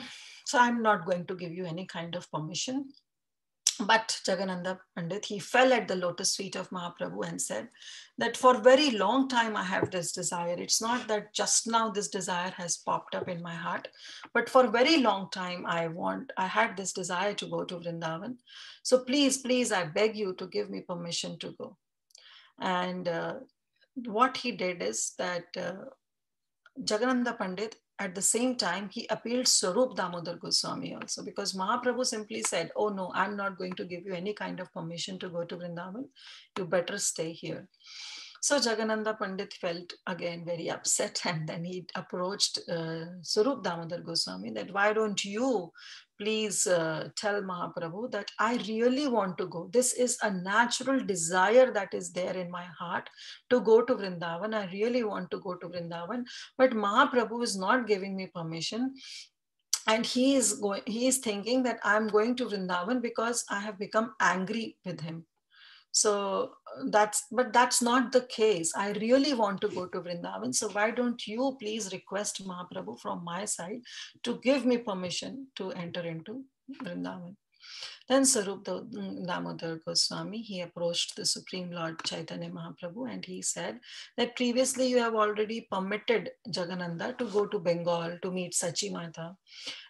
I'm not going to give you any kind of permission. But Jagadananda Pandit, he fell at the lotus feet of Mahaprabhu and said that for a very long time I have this desire. It's not that just now this desire has popped up in my heart, but for a very long time I had this desire to go to Vrindavan. So please, I beg you to give me permission to go. And what he did is that Jagadananda Pandit, at the same time, he appealed Swarup Damodar Goswami also, because Mahaprabhu simply said, "Oh no, I'm not going to give you any kind of permission to go to Vrindavan. You better stay here." So Jagadananda Pandit felt again very upset, and then he approached Swarup Damodar Goswami that, "Why don't you please tell Mahaprabhu that I really want to go. This is a natural desire that is there in my heart to go to Vrindavan. I really want to go to Vrindavan, but Mahaprabhu is not giving me permission. And he is thinking that I'm going to Vrindavan because I have become angry with him. So but that's not the case. I really want to go to Vrindavan. So why don't you please request Mahaprabhu from my side to give me permission to enter into Vrindavan. Then Sarup Damodar Goswami, he approached the Supreme Lord Chaitanya Mahaprabhu and he said that previously you have already permitted Jagannatha to go to Bengal to meet Sachi Mata.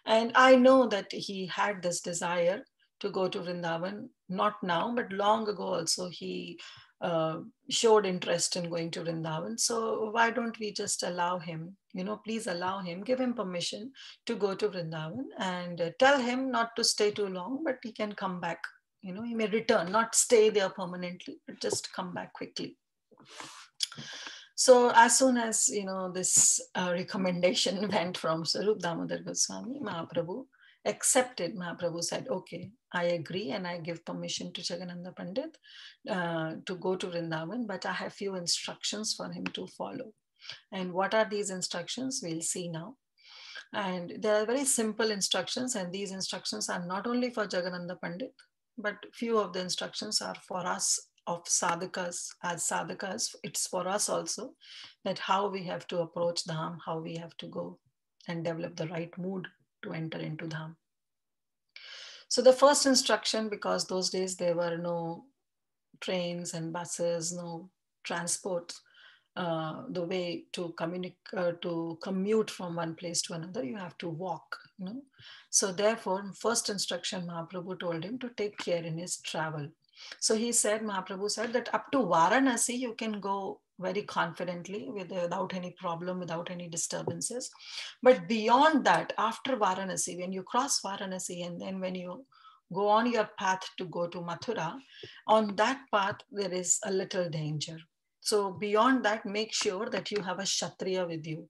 And I know that he had this desire to go to Vrindavan, not now, but long ago also he showed interest in going to Vrindavan. So why don't we just allow him, please allow him, give him permission to go to Vrindavan and tell him not to stay too long, but he can come back. He may return, not stay there permanently, but just come back quickly. So as soon as, this recommendation went from Sarup Damodar Goswami, Mahaprabhu accepted. Mahaprabhu said, okay, I agree and I give permission to Jagannatha Pandit to go to Vrindavan, but I have few instructions for him to follow. And what are these instructions? We'll see now. And they are very simple instructions, and these instructions are not only for Jagannatha Pandit, but few of the instructions are for us of sadhakas. As sadhakas, it's for us also, that how we have to approach Dham, how we have to go and develop the right mood to enter into Dham. So the first instruction, because those days there were no trains and buses, no transport, the way to commute from one place to another, you have to walk. So therefore, first instruction Mahaprabhu told him to take care in his travel. So Mahaprabhu said that up to Varanasi you can go very confidently without any problem, without any disturbances. But beyond that, after Varanasi, when you cross Varanasi and then when you go on your path to go to Mathura, on that path there is a little danger. So beyond that, make sure that you have a Kshatriya with you.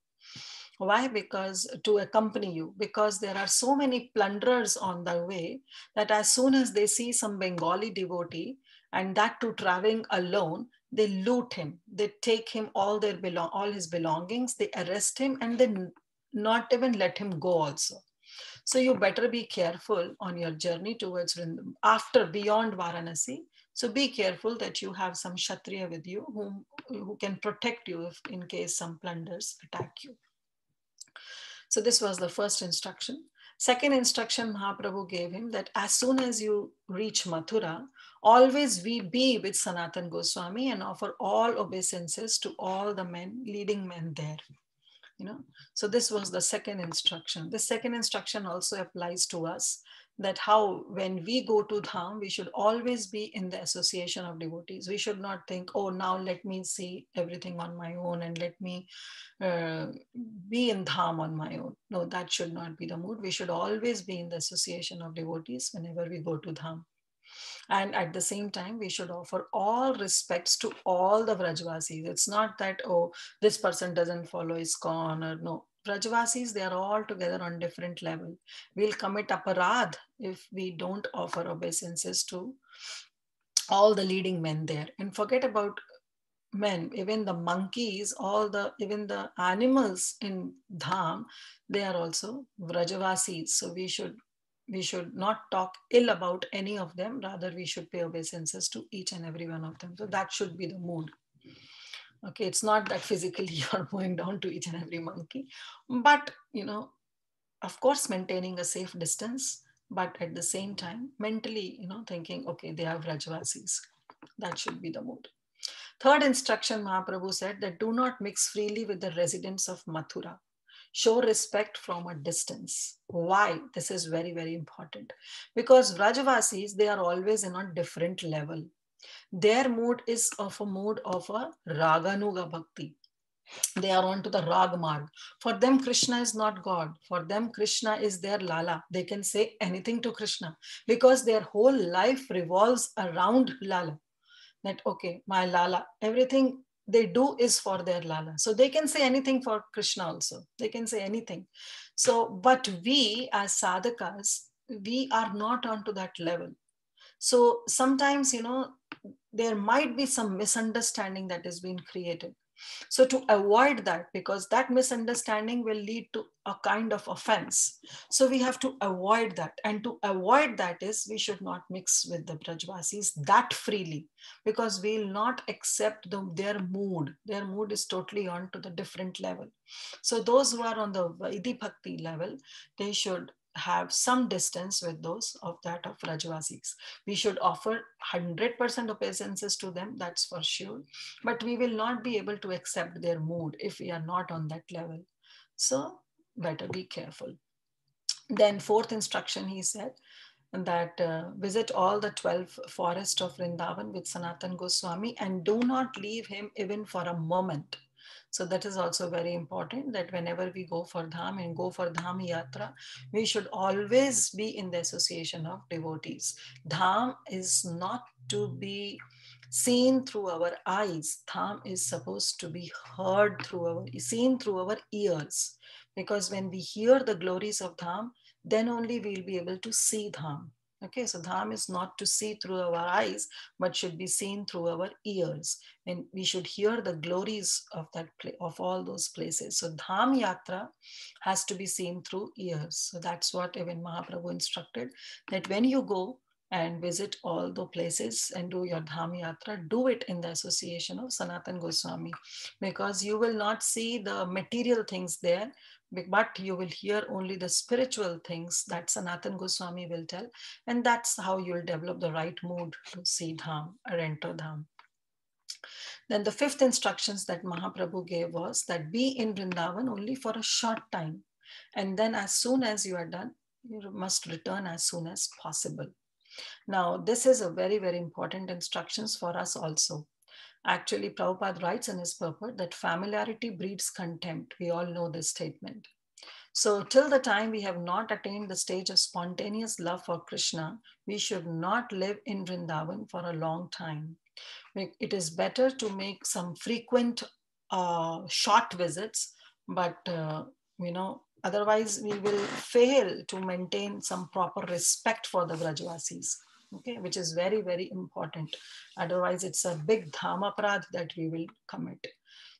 Why? Because to accompany you, because there are so many plunderers on the way that as soon as they see some Bengali devotee, and that too traveling alone, they loot him. They take him all his belongings, they arrest him, and then not even let him go also. So you better be careful on your journey towards beyond Varanasi. So be careful that you have some Kshatriya with you who can protect you if in case some plunders attack you. So this was the first instruction. Second instruction Mahaprabhu gave him that as soon as you reach Mathura, always be with Sanatan Goswami and offer all obeisances to all the leading men there. So this was the second instruction. The second instruction also applies to us, that how when we go to Dham, we should always be in the association of devotees. We should not think, oh, now let me see everything on my own and let me be in Dham on my own. No, that should not be the mood. We should always be in the association of devotees whenever we go to Dham. And at the same time, we should offer all respects to all the Vrajvasis. It's not that, oh, this person doesn't follow ISKCON or no. Vrajvasis, they are all together on different level. We'll commit aparadh if we don't offer obeisances to all the leading men there. And forget about men, even the monkeys, even the animals in Dham, they are also Vrajavasis. So we should not talk ill about any of them. Rather, we should pay obeisances to each and every one of them. So that should be the mood. Okay, it's not that physically you're going down to each and every monkey, but of course, maintaining a safe distance, but at the same time, mentally, thinking, okay, they are Vrajavasis. That should be the mood. Third instruction, Mahaprabhu said that do not mix freely with the residents of Mathura. Show respect from a distance. Why? This is very, very important. Because Vrajavasis, they are always in a different level. Their mood is of a Raganuga Bhakti. They are on to the Rag Marg. For them, Krishna is not God. For them, Krishna is their Lala. They can say anything to Krishna because their whole life revolves around Lala. That, okay, my Lala, everything they do is for their Lala. So they can say anything for Krishna also. They can say anything. So, but we as sadhakas, we are not onto that level. So sometimes, there might be some misunderstanding that has been created. So to avoid that, because that misunderstanding will lead to a kind of offense. So we have to avoid that. And to avoid that is we should not mix with the Brajvasis that freely, because we'll not accept their mood. Their mood is totally on to the different level. So those who are on the Vaidhi Bhakti level, they should have some distance with those of that of Rajvasis. We should offer 100% obeisances to them, that's for sure, but we will not be able to accept their mood if we are not on that level. So better be careful. Then fourth instruction, he said that visit all the 12 forests of Vrindavan with Sanatan Goswami and do not leave him even for a moment. So that is also very important, that whenever we go for Dham and go for Dham Yatra, we should always be in the association of devotees. Dham is not to be seen through our eyes. Dham is supposed to be heard through seen through our ears. Because when we hear the glories of Dham, then only we'll be able to see Dham. Okay, so Dham is not to see through our eyes, but should be seen through our ears. And we should hear the glories of of all those places. So Dham Yatra has to be seen through ears. So that's what even Mahaprabhu instructed, that when you go and visit all the places and do your Dham Yatra, do it in the association of Sanatan Goswami, because you will not see the material things there, but you will hear only the spiritual things that Sanatan Goswami will tell. And that's how you'll develop the right mood to see Dham or enter Dham. Then the fifth instructions that Mahaprabhu gave was that be in Vrindavan only for a short time. And then as soon as you are done, you must return as soon as possible. Now, this is a very, very important instructions for us also. Actually, Prabhupada writes in his purport that familiarity breeds contempt. We all know this statement. So till the time we have not attained the stage of spontaneous love for Krishna, we should not live in Vrindavan for a long time. It is better to make some frequent short visits, but otherwise we will fail to maintain some proper respect for the Brajvasis. Okay, which is very, very important. Otherwise, it's a big dhamaprad that we will commit.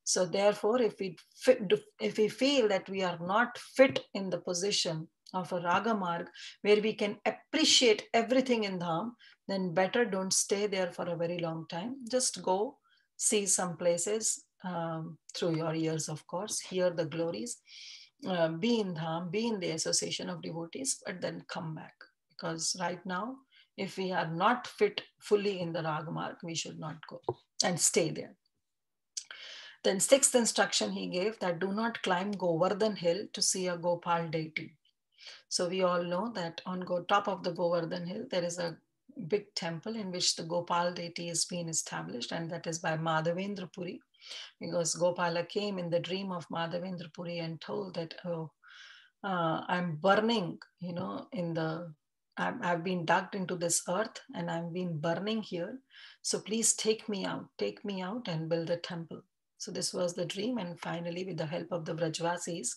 So therefore, if we feel that we are not fit in the position of a Raga Marg, where we can appreciate everything in Dham, then better don't stay there for a very long time. Just go see some places through your ears, of course, hear the glories, be in Dham, be in the association of devotees, but then come back. Because right now, if we are not fit fully in the Raga Marg, we should not go and stay there. Then sixth instruction he gave, that do not climb Govardhan hill to see a Gopal deity. So we all know that on top of the Govardhan hill, there is a big temple in which the Gopal deity is being established, and that is by Madhavendra Puri, because Gopala came in the dream of Madhavendra Puri and told that, I'm burning, I've been dug into this earth and I've been burning here. So please take me out and build a temple. So this was the dream, and finally, with the help of the Brajvasis,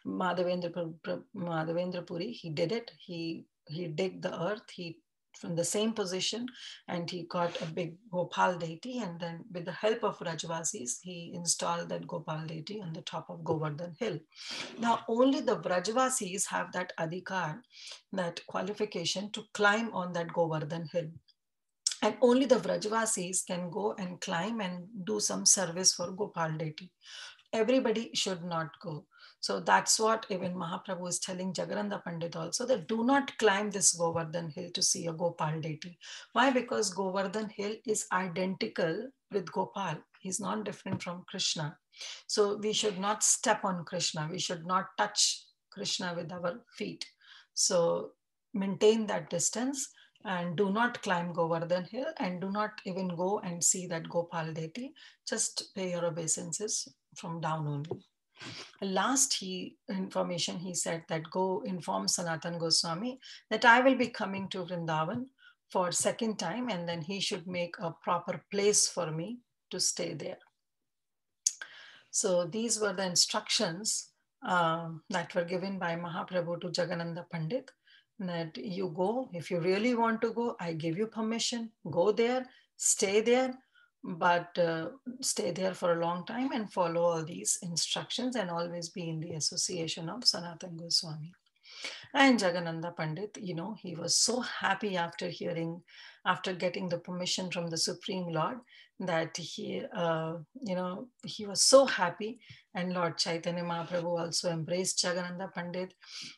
Madhavendra Puri, he did it. He digged the earth, from the same position, and he got a big Gopal deity, and then with the help of Brajvasis, he installed that Gopal deity on the top of Govardhan hill. Now, only the Brajvasis have that adhikar, that qualification to climb on that Govardhan hill. And only the Vrajvasis can go and climb and do some service for Gopal deity. Everybody should not go. So that's what even Mahaprabhu is telling Jagarananda Pandit also, that do not climb this Govardhan hill to see a Gopal deity. Why? Because Govardhan hill is identical with Gopal. He's not different from Krishna. So we should not step on Krishna. We should not touch Krishna with our feet. So maintain that distance and do not climb Govardhan hill, and do not even go and see that Gopal deity. Just pay your obeisances from down only. Last information he said, that go inform Sanatan Goswami that I will be coming to Vrindavan for second time, and then he should make a proper place for me to stay there. So these were the instructions that were given by Mahaprabhu to Jagadananda Pandit, that you go, if you really want to go, I give you permission, go there, stay there, but stay there for a long time and follow all these instructions and always be in the association of Sanatan Goswami. And Jagannatha Pandit, he was so happy after getting the permission from the Supreme Lord, that he was so happy. And Lord Chaitanya Mahaprabhu also embraced Jagannatha Pandit,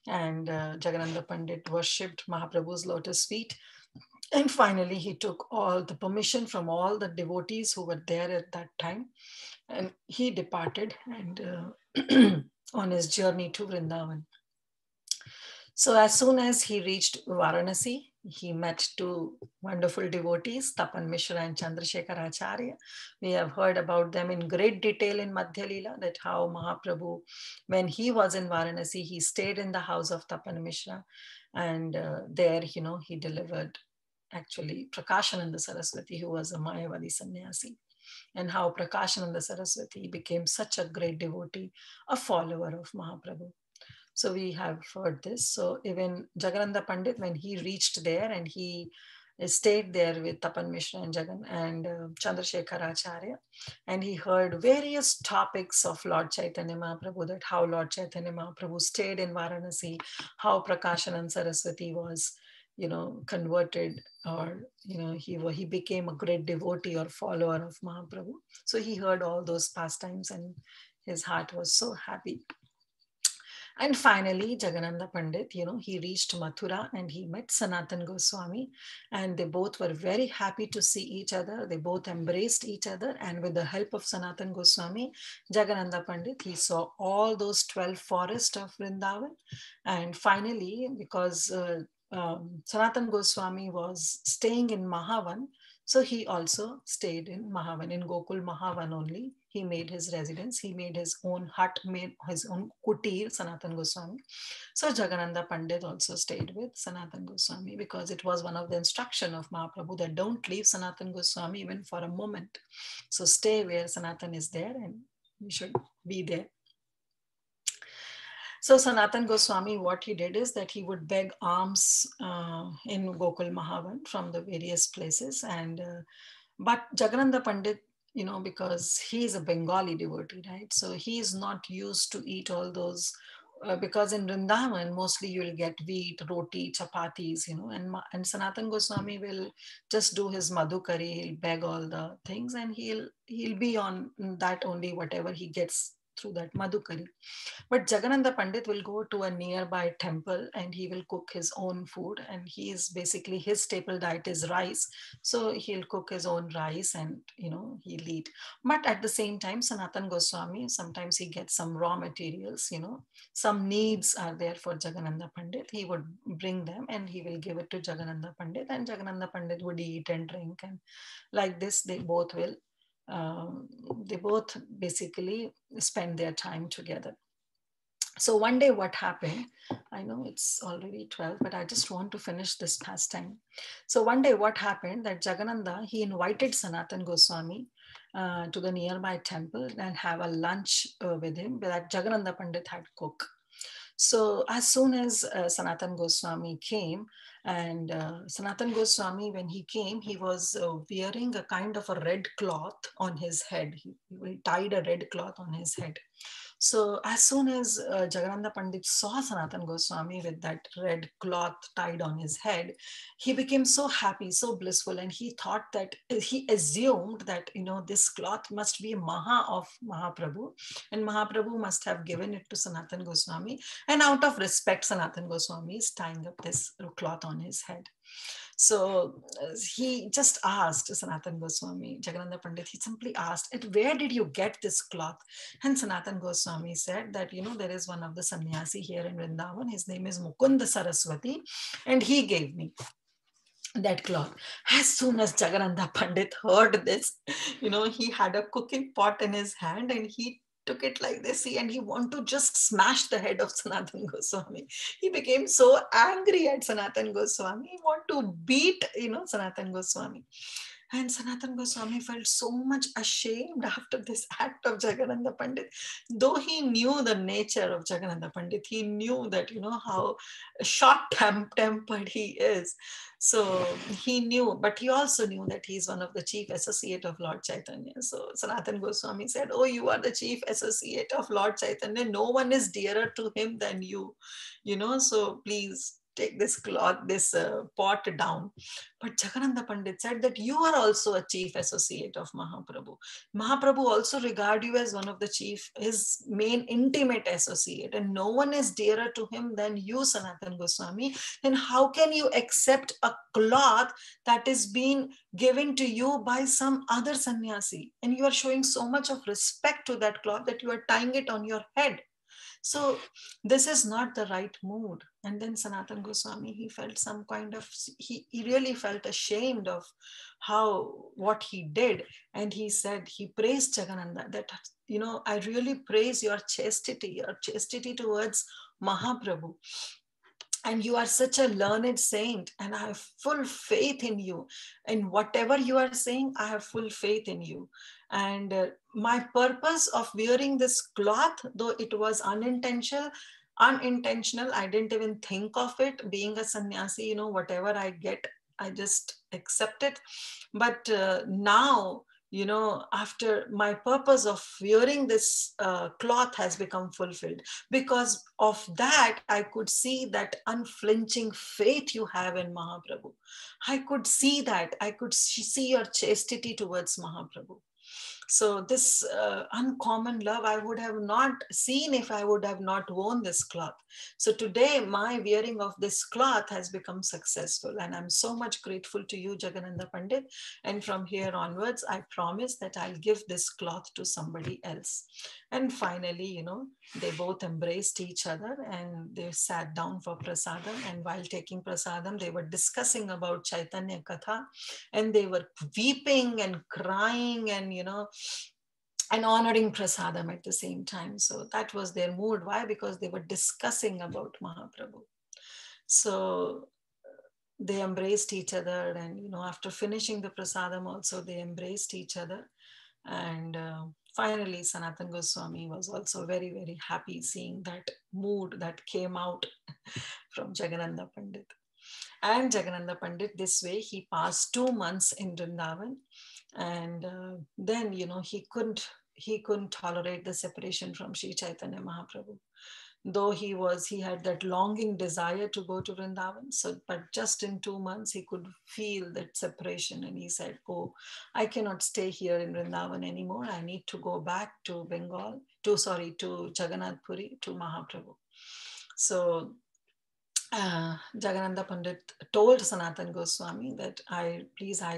and Jagannatha Pandit worshipped Mahaprabhu's lotus feet. And finally, he took all the permission from all the devotees who were there at that time, and he departed and on his journey to Vrindavan. So as soon as he reached Varanasi, he met two wonderful devotees, Tapan Mishra and Chandrasekhar Acharya. We have heard about them in great detail in Madhya Leela, that how Mahaprabhu, when he was in Varanasi, he stayed in the house of Tapan Mishra, and there, he delivered actually Prakashananda Saraswati, who was a Mayavadi sannyasi, and how Prakashananda Saraswati became such a great devotee, a follower of Mahaprabhu. So we have heard this. So even Jagannatha Pandit, when he reached there and he stayed there with Tapan Mishra and Chandrasekhar Acharya, and he heard various topics of Lord Chaitanya Mahaprabhu, that how Lord Chaitanya Mahaprabhu stayed in Varanasi, how Prakashananda Saraswati was, converted, or, he became a great devotee or follower of Mahaprabhu. So he heard all those pastimes and his heart was so happy. And finally, Jagannatha Pandit, he reached Mathura and he met Sanatan Goswami, and they both were very happy to see each other. They both embraced each other, and with the help of Sanatan Goswami, Jagannatha Pandit, he saw all those 12 forests of Vrindavan. And finally, because Sanatan Goswami was staying in Mahavan, so he also stayed in Mahavan, in Gokul Mahavan only. He made his residence, he made his own hut, made his own kutir, Sanatan Goswami. So Jagannatha Pandit also stayed with Sanatan Goswami, because it was one of the instruction of Mahaprabhu that don't leave Sanatan Goswami even for a moment. So stay where Sanatan is there, and you should be there. So Sanatan Goswami, what he did is that he would beg alms in Gokul Mahavan from the various places. But Jagannatha Pandit, because he is a Bengali devotee, right? So he is not used to eat all those, because in Vrindavan, mostly you'll get wheat, roti, chapatis, and Sanatan Goswami will just do his madhukari, he'll beg all the things, and he'll be on that only, whatever he gets through that madhukari. But Jagannatha Pandit will go to a nearby temple and he will cook his own food, and he is basically, his staple diet is rice. So he'll cook his own rice and, he'll eat. But at the same time, Sanatan Goswami, sometimes he gets some raw materials, some needs are there for Jagannatha Pandit. He would bring them and he will give it to Jagannatha Pandit, and Jagannatha Pandit would eat and drink. And like this, they both basically spend their time together. So one day what happened, I know it's already 12, but I just want to finish this pastime. So one day what happened, that Jagannatha, he invited Sanatan Goswami to the nearby temple and have a lunch with him that Jagannatha Pandit had cooked. So as soon as Sanatan Goswami came, and Sanatan Goswami, when he came, he was wearing a kind of a red cloth on his head. He tied a red cloth on his head. So as soon as Jagannatha Pandit saw Sanatan Goswami with that red cloth tied on his head, he became so happy, so blissful, and he thought that, he assumed that, this cloth must be Maha of Mahaprabhu, and Mahaprabhu must have given it to Sanatan Goswami, and out of respect, Sanatan Goswami is tying up this cloth on his head. So he just asked Sanatan Goswami, Jagannatha Pandit, he simply asked, where did you get this cloth? And Sanatan Goswami said that, there is one of the sannyasi here in Vrindavan, his name is Mukunda Saraswati, and he gave me that cloth. As soon as Jagannatha Pandit heard this, he had a cooking pot in his hand and he took it like this, and he wanted to just smash the head of Sanatan Goswami. He became so angry at Sanatan Goswami. He wanted to beat, Sanatan Goswami. And Sanatana Goswami felt so much ashamed after this act of Jagannatha Pandit. Though he knew the nature of Jagannatha Pandit, he knew that, how short-tempered he is. So he knew, but he also knew that he is one of the chief associate of Lord Chaitanya. So Sanatana Goswami said, oh, you are the chief associate of Lord Chaitanya. No one is dearer to him than you, so please take this cloth, this pot down. But Jagannatha Pandit said that you are also a chief associate of Mahaprabhu. Mahaprabhu also regard you as one of the chief, his main intimate associate, and no one is dearer to him than you, Sanatana Goswami. Then how can you accept a cloth that is being given to you by some other sannyasi? And you are showing so much of respect to that cloth that you are tying it on your head. So this is not the right mood. And then Sanatana Goswami, he felt some kind of, he really felt ashamed of what he did. And he said, he praised Jagannatha that, I really praise your chastity towards Mahaprabhu. And you are such a learned saint, and I have full faith in you. In whatever you are saying, I have full faith in you. And my purpose of wearing this cloth, though it was unintentional, I didn't even think of it. Being a sannyasi, whatever I get, I just accept it. But now, after my purpose of wearing this cloth has become fulfilled, because of that, I could see that unflinching faith you have in Mahaprabhu. I could see that. I could see your chastity towards Mahaprabhu. So this uncommon love I would have not seen if I would have not worn this cloth. So today my wearing of this cloth has become successful, and I'm so much grateful to you, Jagannatha Pandit. And from here onwards, I promise that I'll give this cloth to somebody else. And finally, they both embraced each other and they sat down for prasadam. And while taking prasadam, they were discussing about Chaitanya Katha, and they were weeping and crying and, and honoring prasadam at the same time. So that was their mood. Why? Because they were discussing about Mahaprabhu. So they embraced each other, and after finishing the prasadam also, they embraced each other. And finally, Sanatana Goswami was also very, very happy seeing that mood that came out from Jagannatha Pandit. And Jagannatha Pandit, this way, he passed 2 months in Vrindavan. And then, he couldn't tolerate the separation from Sri Chaitanya Mahaprabhu. Though he had that longing desire to go to Vrindavan. So, but just in 2 months, he could feel that separation. And he said, oh, I cannot stay here in Vrindavan anymore. I need to go back to Bengal, to Jagannath Puri, to Mahaprabhu. So Jagannatha Pandit told Sanatana Goswami that I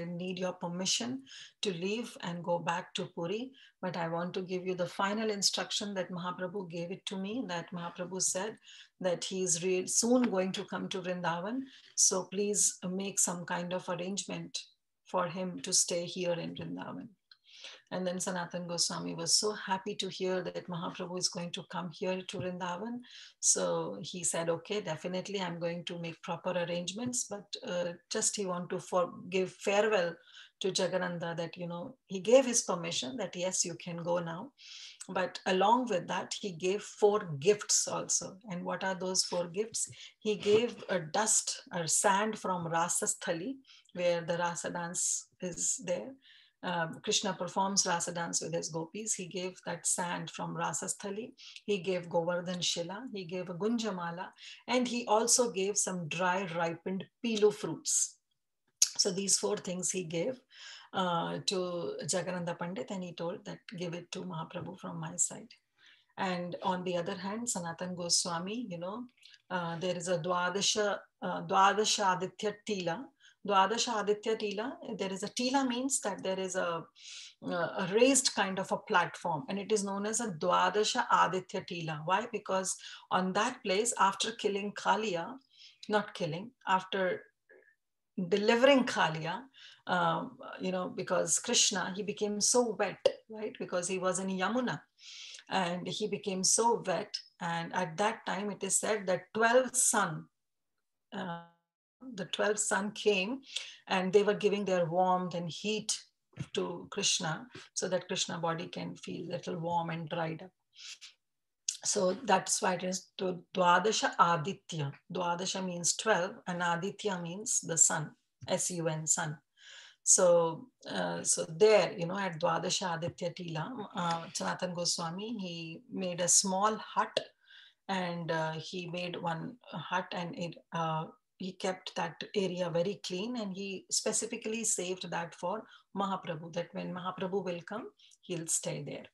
need your permission to leave and go back to Puri, but I want to give you the final instruction that Mahaprabhu gave it to me, that Mahaprabhu said that he is soon going to come to Vrindavan. So please make some kind of arrangement for him to stay here in Vrindavan. And then Sanatana Goswami was so happy to hear that Mahaprabhu is going to come here to Vrindavan. So he said, okay, definitely I'm going to make proper arrangements, but just he want to give farewell to Jagannatha, that, he gave his permission that yes, you can go now. But along with that, he gave 4 gifts also. And what are those 4 gifts? He gave a dust or sand from Rasasthali, where the Rasa dance is there. Krishna performs Rasa dance with his gopis. He gave that sand from Rasasthali. He gave Govardhan Shila. He gave a Gunjamala. And he also gave some dry ripened pilu fruits. So these 4 things he gave to Jagannatha Pandit, and he told that give it to Mahaprabhu from my side. And on the other hand, Sanatana Goswami, there is a Dwadasha Aditya Tila. Dwadasha Aditya Tila, there is a Tila means that there is a raised kind of a platform, and it is known as a Dwadasha Aditya Tila. Why? Because on that place, after killing Kaliya, after delivering Kaliya, because Krishna, he became so wet, right? Because he was in Yamuna. And he became so wet. And at that time, it is said that 12 sun the 12th sun came, and they were giving their warmth and heat to Krishna, so that Krishna body can feel a little warm and dried up. So that's why it is to Dwadasha Aditya. Dwadasha means 12, and Aditya means the sun, S-U-N, sun. So, so there, you know, at Dwadasha Aditya Tila, Sanatana Goswami, he made a small hut, and he made one hut, and he kept that area very clean, and he specifically saved that for Mahaprabhu, that when Mahaprabhu will come, he'll stay there.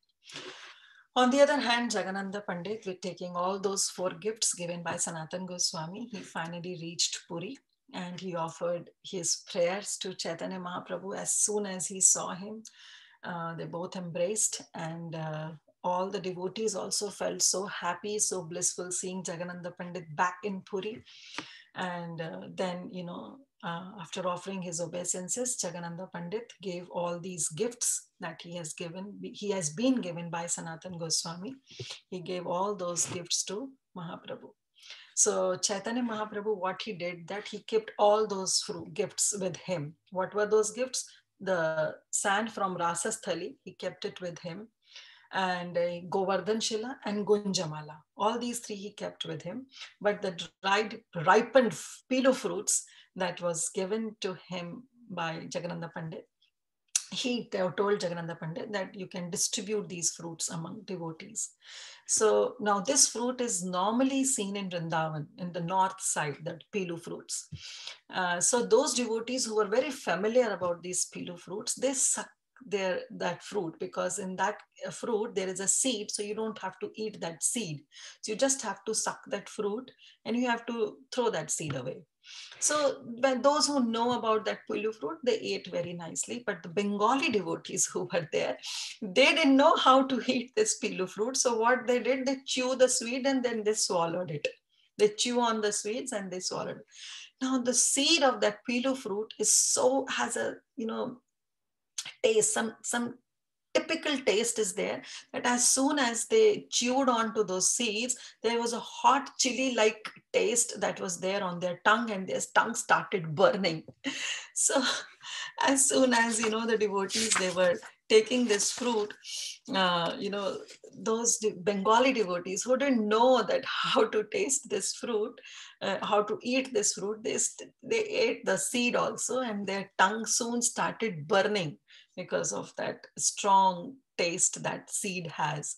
On the other hand, Jagannatha Pandit, with taking all those 4 gifts given by Sanatana Goswami, he finally reached Puri, and he offered his prayers to Chaitanya Mahaprabhu. As soon as he saw him, they both embraced, and all the devotees also felt so happy, so blissful seeing Jagannatha Pandit back in Puri. And then, you know, after offering his obeisances, Jagannatha Pandit gave all these gifts that he has been given by Sanatana Goswami. He gave all those gifts to Mahaprabhu. So Chaitanya Mahaprabhu, what he did, that he kept all those gifts with him. What were those gifts? The sand from Rasasthali, he kept it with him, and Govardhan Shila and Gunjamala. All these 3 he kept with him. But the ripened pilu fruits that was given to him by Jagannatha Pandit, he told Jagannatha Pandit that you can distribute these fruits among devotees. So now this fruit is normally seen in Vrindavan, in the north side, that pilu fruits. So those devotees who were very familiar about these pilu fruits, they suck that fruit, because in that fruit there is a seed, so you don't have to eat that seed. So you just have to suck that fruit, and you have to throw that seed away. So when those who know about that pilu fruit, they ate very nicely. But the Bengali devotees who were there, they didn't know how to eat this pilu fruit. So what they did, they chew the seed and then they swallowed it. They chew on the seeds and they swallowed it. Now the seed of that pilu fruit has a, you know, taste, some typical taste is there, that as soon as they chewed onto those seeds, there was a hot chili like taste that was there on their tongue, and their tongue started burning. So as soon as, you know, the devotees, they were taking this fruit, you know, those Bengali devotees who didn't know that how to taste this fruit, how to eat this fruit, they ate the seed also, and their tongue soon started burning because of that strong taste that seed has.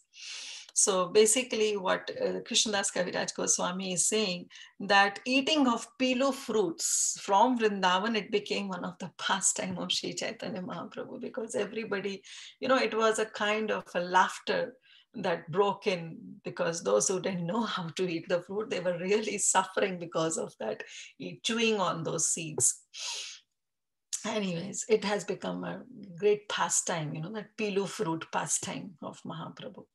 So basically what Krishnadas Kaviraj Goswami is saying, that eating of pilu fruits from Vrindavan, it became one of the pastime of Sri Chaitanya Mahaprabhu, because everybody, you know, it was a kind of a laughter that broke in, because those who didn't know how to eat the fruit, they were really suffering because of that, chewing on those seeds. Anyways, it has become a great pastime, you know, that pilu fruit pastime of Mahaprabhu.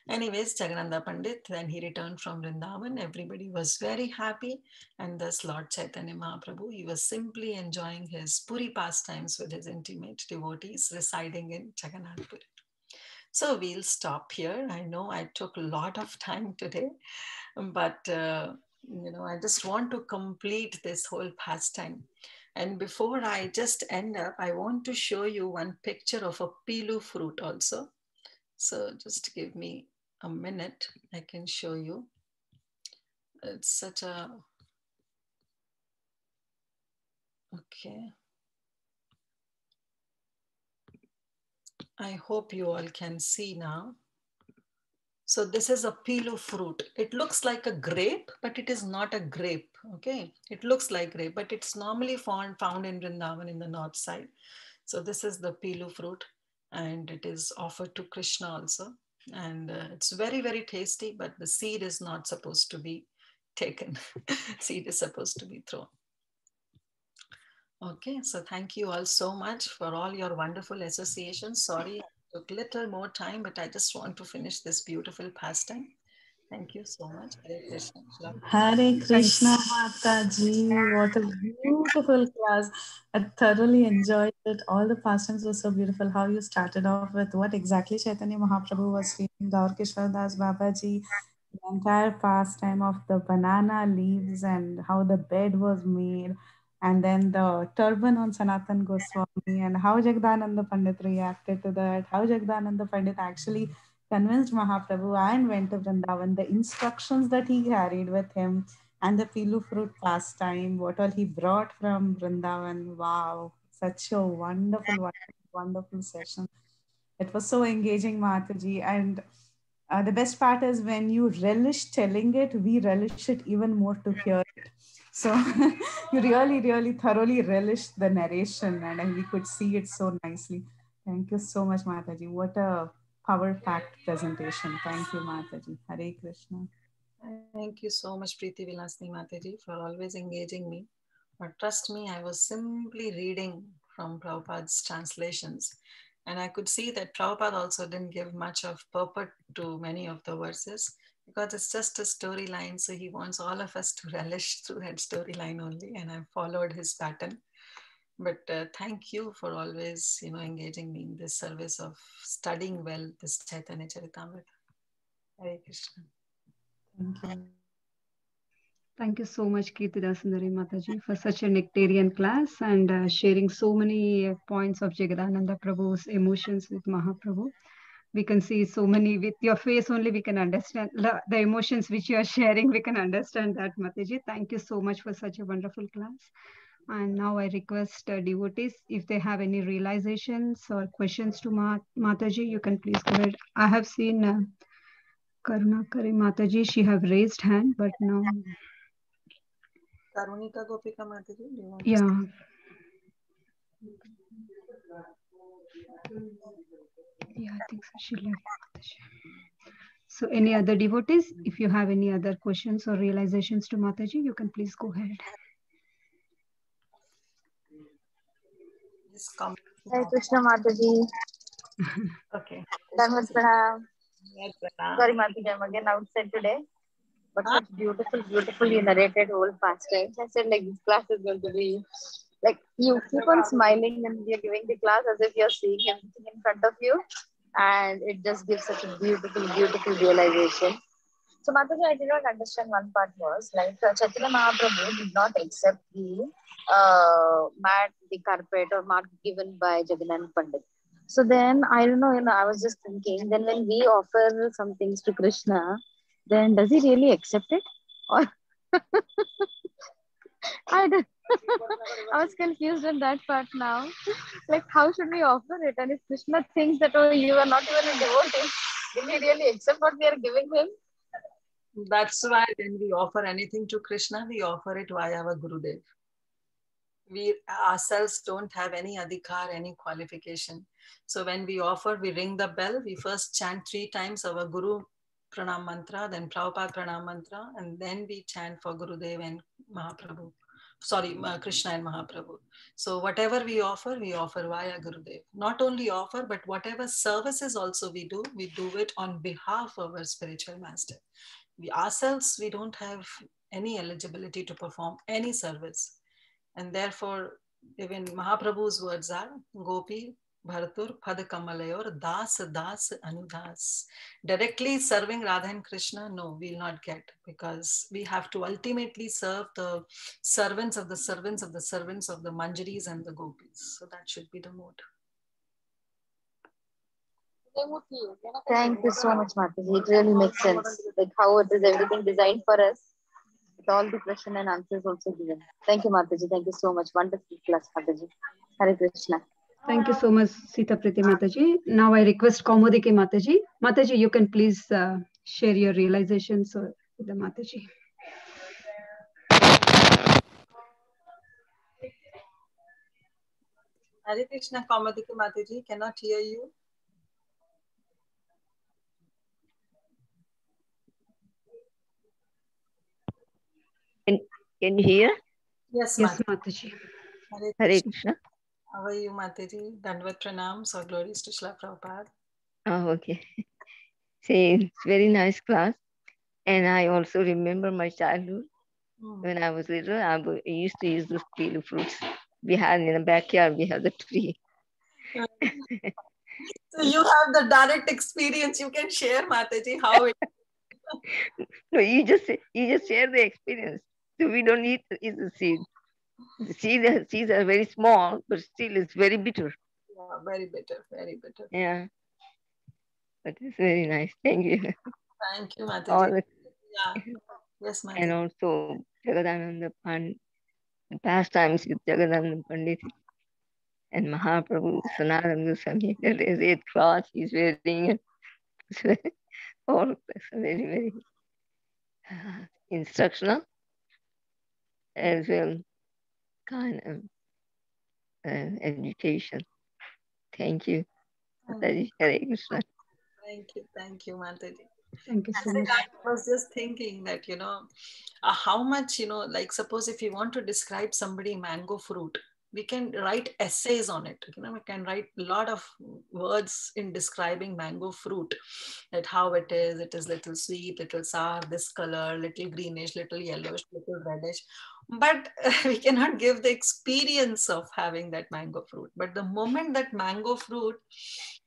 Anyways, Jagannatha Pandit, when he returned from Vrindavan, everybody was very happy. And thus Lord Chaitanya Mahaprabhu, he was simply enjoying his Puri pastimes with his intimate devotees residing in Jagannath Puri. So we'll stop here. I know I took a lot of time today, but you know, I just want to complete this whole pastime. And before I just end up, I want to show you one picture of a pilu fruit also. So just give me a minute, I can show you. It's such a, okay. I hope you all can see now. So this is a pilu fruit. It looks like a grape, but it is not a grape, okay? It looks like grape, but it's normally found in Vrindavan in the north side. So this is the pilu fruit, and it is offered to Krishna also. And it's very, very tasty, but the seed is not supposed to be taken. Seed is supposed to be thrown. Okay, so thank you all so much for all your wonderful associations. Sorry, I took a little more time, but I just want to finish this beautiful pastime. Thank you so much. Hare Krishna. Hare Krishna, Mataji. What a beautiful class. I thoroughly enjoyed it. All the pastimes were so beautiful. How you started off with what exactly Chaitanya Mahaprabhu was feeling, Gaur Kishore Das Babaji, the entire pastime of the banana leaves and how the bed was made, and then the turban on Sanatan Goswami, and how Jagdananda Pandit reacted to that, how Jagdananda Pandit actually convinced Mahaprabhu and went to Vrindavan, the instructions that he carried with him, and the Pilu fruit pastime, what all he brought from Vrindavan. Wow, such a wonderful, wonderful, wonderful session. It was so engaging, Mataji. And the best part is when you relish telling it, we relish it even more to hear it. So you really, really thoroughly relished the narration, and we could see it so nicely. Thank you so much, Mataji. What a power-packed presentation. Thank you, Mataji. Hare Krishna. Thank you so much, Preeti Vilasni Mataji, for always engaging me. But trust me, I was simply reading from Prabhupada's translations. And I could see that Prabhupada also didn't give much of purport to many of the verses because it's just a storyline. So he wants all of us to relish through that storyline only. And I followed his pattern. But thank you for always, engaging me in this service of studying well this Chaitanya Charitamrita. Hare Krishna. Thank you. Thank you so much, Kirtidasundari Mataji, for such a nectarian class and sharing so many points of Jagadananda Prabhu's emotions with Mahaprabhu. We can see so many with your face only, we can understand the emotions which you are sharing. We can understand that, Mataji. Thank you so much for such a wonderful class. And now I request devotees, if they have any realizations or questions to Mataji, you can please go ahead. I have seen Karunakari Mataji, she have raised hand, but now. Karunika Gopika Mataji, do you want Yeah. Yeah, I think so. She left. So any other devotees, if you have any other questions or realizations to Mataji, you can please go ahead. Hare Krishna Mataji. Okay. Dharmat Pranam. Sorry Mataji, I'm again outside today. But such beautiful you narrated whole pastimes. I said like this class is going to be like you keep on smiling and you're giving the class as if you're seeing everything in front of you. And it just gives such a beautiful realization. So Mataji, I did not understand one part was like Chaitanya Mahaprabhu did not accept the mat, the carpet or mat given by Jagannatha Pandit. So then I don't know, I was just thinking, then when we offer some things to Krishna, then does he really accept it? Or I was confused on that part now. Like, how should we offer it? And if Krishna thinks that, oh, you are not even a devotee, will he really accept what we are giving him? That's why when we offer anything to Krishna, we offer it via our Gurudev. We ourselves don't have any adhikar, any qualification. So when we offer, we ring the bell, we first chant 3 times our Guru Pranam Mantra, then Prabhupada Pranam Mantra, and then we chant for Gurudev and Mahaprabhu. Sorry, Krishna and Mahaprabhu. So whatever we offer via Gurudev. Not only offer, but whatever services also we do it on behalf of our spiritual master. We ourselves, we don't have any eligibility to perform any service. And therefore, even Mahaprabhu's words are, Gopi, Bharatur, Padakamalayur, Das, Anudas. Directly serving Radha and Krishna, no, we'll not get, because we have to ultimately serve the servants of the servants of the servants of the Manjaris and the Gopis. So that should be the mode. Thank you so much, Mataji. It really makes sense. Like how it is everything designed for us. With all the question and answers also given. Thank you, Mataji. Thank you so much. Wonderful class, Mataji. Hare Krishna. Thank you so much, Sita Priti Mataji. Now I request Kaumudiki Mataji. Mataji, you can please share your realizations with the Mataji. Hare Krishna, Kaumudiki Mataji, cannot hear you. Can you hear? Yes, yes, Mataji. Hare Krishna. How are you, Mataji? Dandvat Pranam, so glories to Srila Prabhupada. Oh, okay. See, it's very nice class. And I also remember my childhood. When I was little, I used to use those pilu fruits. We had in the backyard, we had the tree. So you have the direct experience. You can share, Mataji, how it No, you just share the experience. So we don't eat the seed. The seeds are very small, but still it's very bitter. Yeah, very bitter, very bitter. Yeah, but it's very nice. Thank you. Thank you, All Mataji. the, Yeah. Yes, and Mataji. also Jagadananda Pandit, the pastimes with Jagadananda Pandit and Mahaprabhu, Sanatana Goswami, the red cloth he's wearing. All very, very instructional as well, kind of education. Thank you. Mataji, Hare Krishna. Thank you, Mataji. Thank you so much. I was just thinking that, how much, like suppose if you want to describe somebody mango fruit, we can write essays on it. We can write a lot of words in describing mango fruit, that how it is little sweet, little sour, this color, little greenish, little yellowish, little reddish. But we cannot give the experience of having that mango fruit. But the moment that mango fruit,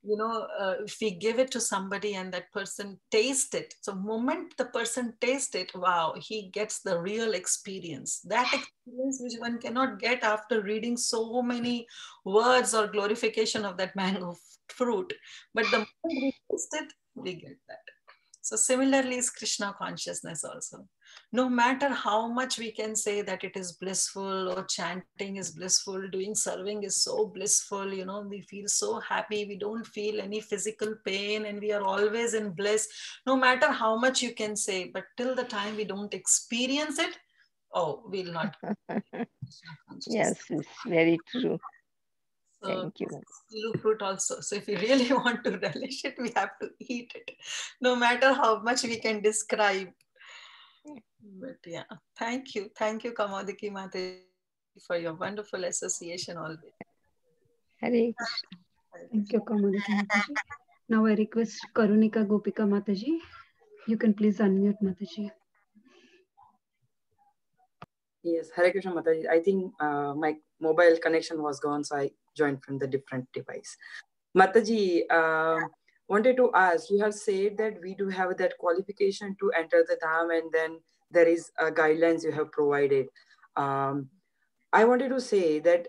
if we give it to somebody and that person taste it, so moment the person tastes it, wow, he gets the real experience. That experience which one cannot get after reading so many words or glorification of that mango fruit. But the moment we taste it, we get that. So similarly is Krishna consciousness also. No matter how much we can say that it is blissful or chanting is blissful, doing serving is so blissful, we feel so happy, we don't feel any physical pain and we are always in bliss. No matter how much you can say, but till the time we don't experience it, we'll not. Yes, it's very true. So, thank you. Stilu fruit also. So if we really want to relish it, we have to eat it, no matter how much we can describe. But yeah, thank you, Kamadiki Mataji, for your wonderful association always. Hare Krishna. Thank you, Kamadiki Mataji. Now I request Karunika Gopika Mataji. You can please unmute Mataji. Yes, Hare Krishna Mataji. I think my mobile connection was gone, so I joined from the different device. Mataji, wanted to ask, you have said that we do have that qualification to enter the Dham, and then there is guidelines you have provided. I wanted to say that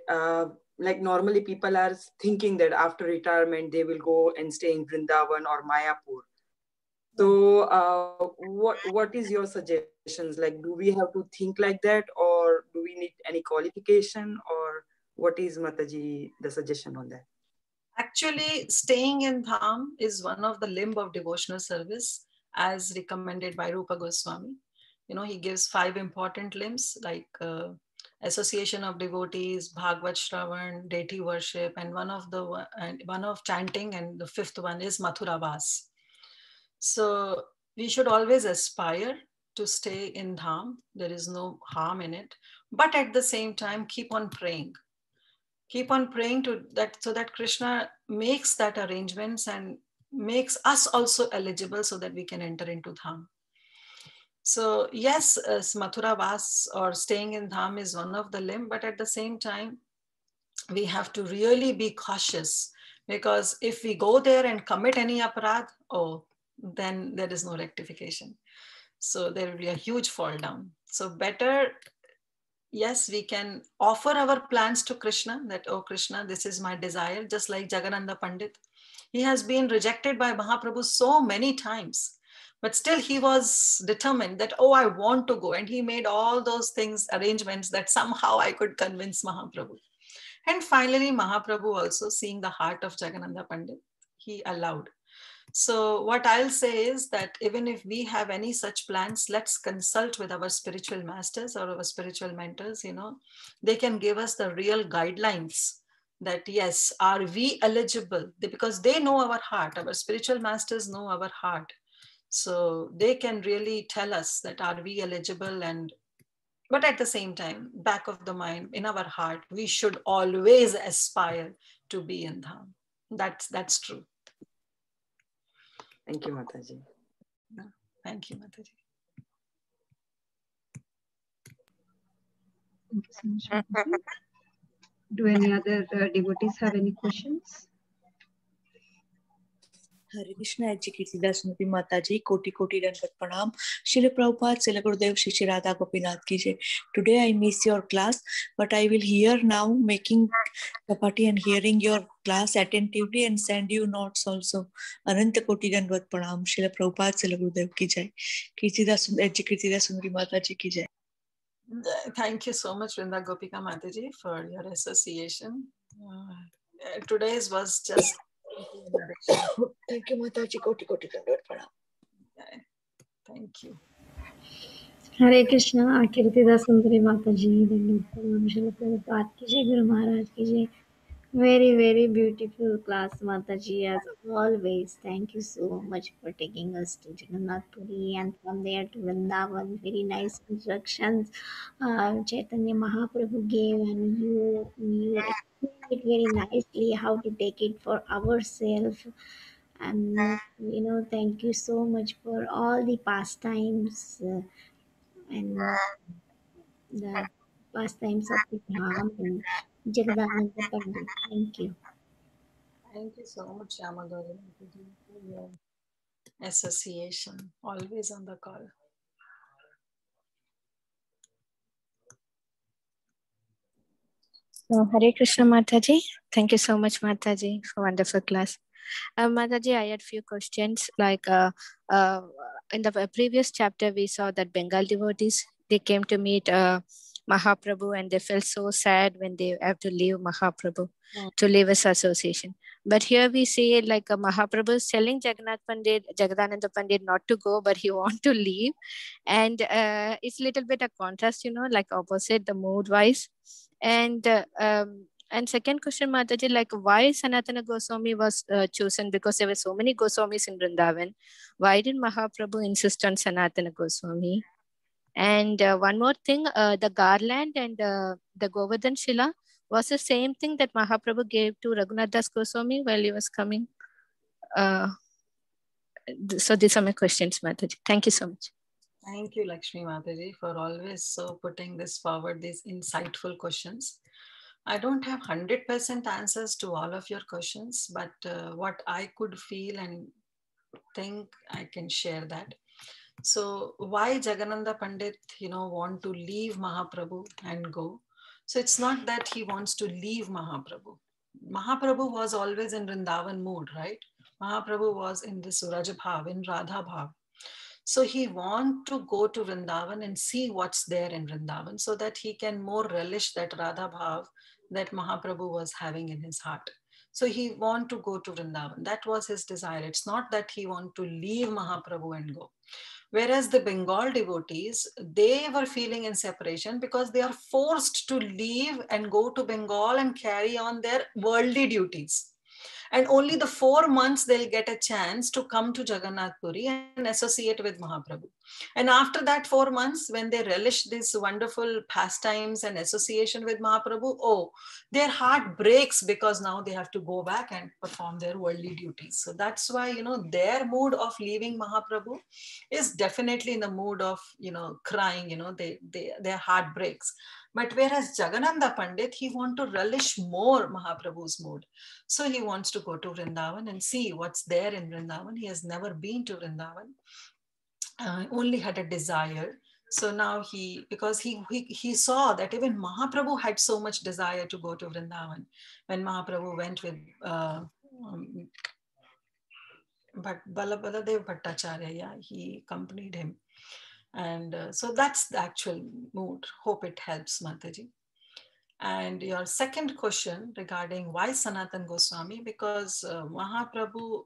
like normally people are thinking that after retirement they will go and stay in Vrindavan or Mayapur. So what is your suggestions? Like, do we have to think like that, or do we need any qualification, or what is Mataji the suggestion on that? Actually, staying in Dham is one of the limb of devotional service as recommended by Rupa Goswami. He gives 5 important limbs like association of devotees, Bhagavad Shravan, deity worship, and one of chanting, and the 5th one is Mathura Vas. So we should always aspire to stay in Dham. There is no harm in it, but at the same time, keep on praying to that, so that Krishna makes that arrangements and makes us also eligible so that we can enter into Dham. So yes, Mathura Vas or staying in Dham is one of the limb, but at the same time, we have to really be cautious, because if we go there and commit any aparadh, then there is no rectification. So there will be a huge fall down. So better, yes, we can offer our plans to Krishna that, oh Krishna, this is my desire, just like Jagadananda Pandit. He has been rejected by Mahaprabhu so many times, but still he was determined that, I want to go. And he made all those things, arrangements that somehow I could convince Mahaprabhu. And finally, Mahaprabhu also, seeing the heart of Jagadananda Pandit, he allowed. So what I'll say is that even if we have any such plans, let's consult with our spiritual masters or our spiritual mentors. They can give us the real guidelines that, yes, are we eligible? Because they know our heart. Our spiritual masters know our heart. So they can really tell us that, are we eligible? But at the same time, back of the mind, in our heart, we should always aspire to be in Dham. That's true. Thank you, Mataji. Thank you, Mataji. Thank you so much, Mataji. Do any other devotees have any questions? Hare Krishna, कीर्तिदास सुमति माता जी, कोटि दंडवत प्रणाम. Srila Prabhupada, Srila Gurudev, Shri Radha Gopinath ki jai. Today I miss your class, but I will hear now, making chapati and hearing your class attentively and send you notes also. Ananta Koti Dandvat Pranam, Srila Prabhupada, Srila Gurudev ki jai. कीर्तिदास सुमति माता जी की जय. Thank you so much, Vrinda Gopika Mataji, for your association. Today's was just Thank you, Mataji. Koti Dandvat Pranam. Thank you. हरे कृष्णा. कीर्तिदास सुंदरी माता जी, श्रील प्रभुपाद की जय, गुरु महाराज की जय. Very beautiful class, Mataji, as always. Thank you so much for taking us to Jagannath Puri and from there to Vrindavan. Very nice instructions Chaitanya Mahaprabhu gave, and you explained it very nicely how to take it for ourselves. And thank you so much for all the pastimes and the pastimes of the Dham and Jagadananda Pandit. Thank you. Thank you so much, Shyamadori Mataji, for your association. Always on the call. Hare Krishna Mataji. Thank you so much, Mataji, for wonderful class. Mataji, I had few questions. Like in the previous chapter, we saw that Bengal devotees, they came to meet Mahaprabhu and they felt so sad when they have to leave Mahaprabhu, to leave his association. But here we see like Mahaprabhu is telling Jagadananda Pandit not to go, but he want to leave. And it's a little bit a contrast, like opposite the mood wise. And second question, Mataji, like why Sanatana Goswami was chosen? Because there were so many Goswamis in Vrindavan. Why did Mahaprabhu insist on Sanatana Goswami? And one more thing, the garland and the Govardhan Shila was the same thing that Mahaprabhu gave to Raghunath Das Goswami while he was coming. So these are my questions, Mataji. Thank you so much. Thank you, Lakshmi Mataji, for always putting this forward, these insightful questions. I don't have 100% answers to all of your questions, but what I could feel and think, I can share that. So why Jagadananda Pandit, want to leave Mahaprabhu and go? So it's not that he wants to leave Mahaprabhu. Mahaprabhu was always in Vrindavan mood, right? Mahaprabhu was in this Suraj Bhav, in Radha Bhav. So he wants to go to Vrindavan and see what's there in Vrindavan so that he can more relish that Radha Bhav that Mahaprabhu was having in his heart. So he want to go to Vrindavan. That was his desire. It's not that he want to leave Mahaprabhu and go. Whereas the Bengal devotees, they were feeling in separation because they are forced to leave and go to Bengal and carry on their worldly duties. And only the 4 months they'll get a chance to come to Jagannath Puri and associate with Mahaprabhu. And after that 4 months, when they relish these wonderful pastimes and association with Mahaprabhu, their heart breaks because now they have to go back and perform their worldly duties. So that's why, their mood of leaving Mahaprabhu is definitely in the mood of, crying, their heart breaks. But whereas Jagadananda Pandit, he wants to relish more Mahaprabhu's mood. So he wants to go to Vrindavan and see what's there in Vrindavan. He has never been to Vrindavan, only had a desire. So now because he saw that even Mahaprabhu had so much desire to go to Vrindavan. When Mahaprabhu went with Baladev Bhattacharya, he accompanied him. And so that's the actual mood. Hope it helps, Mataji. And your second question regarding why Sanatan Goswami, because Mahaprabhu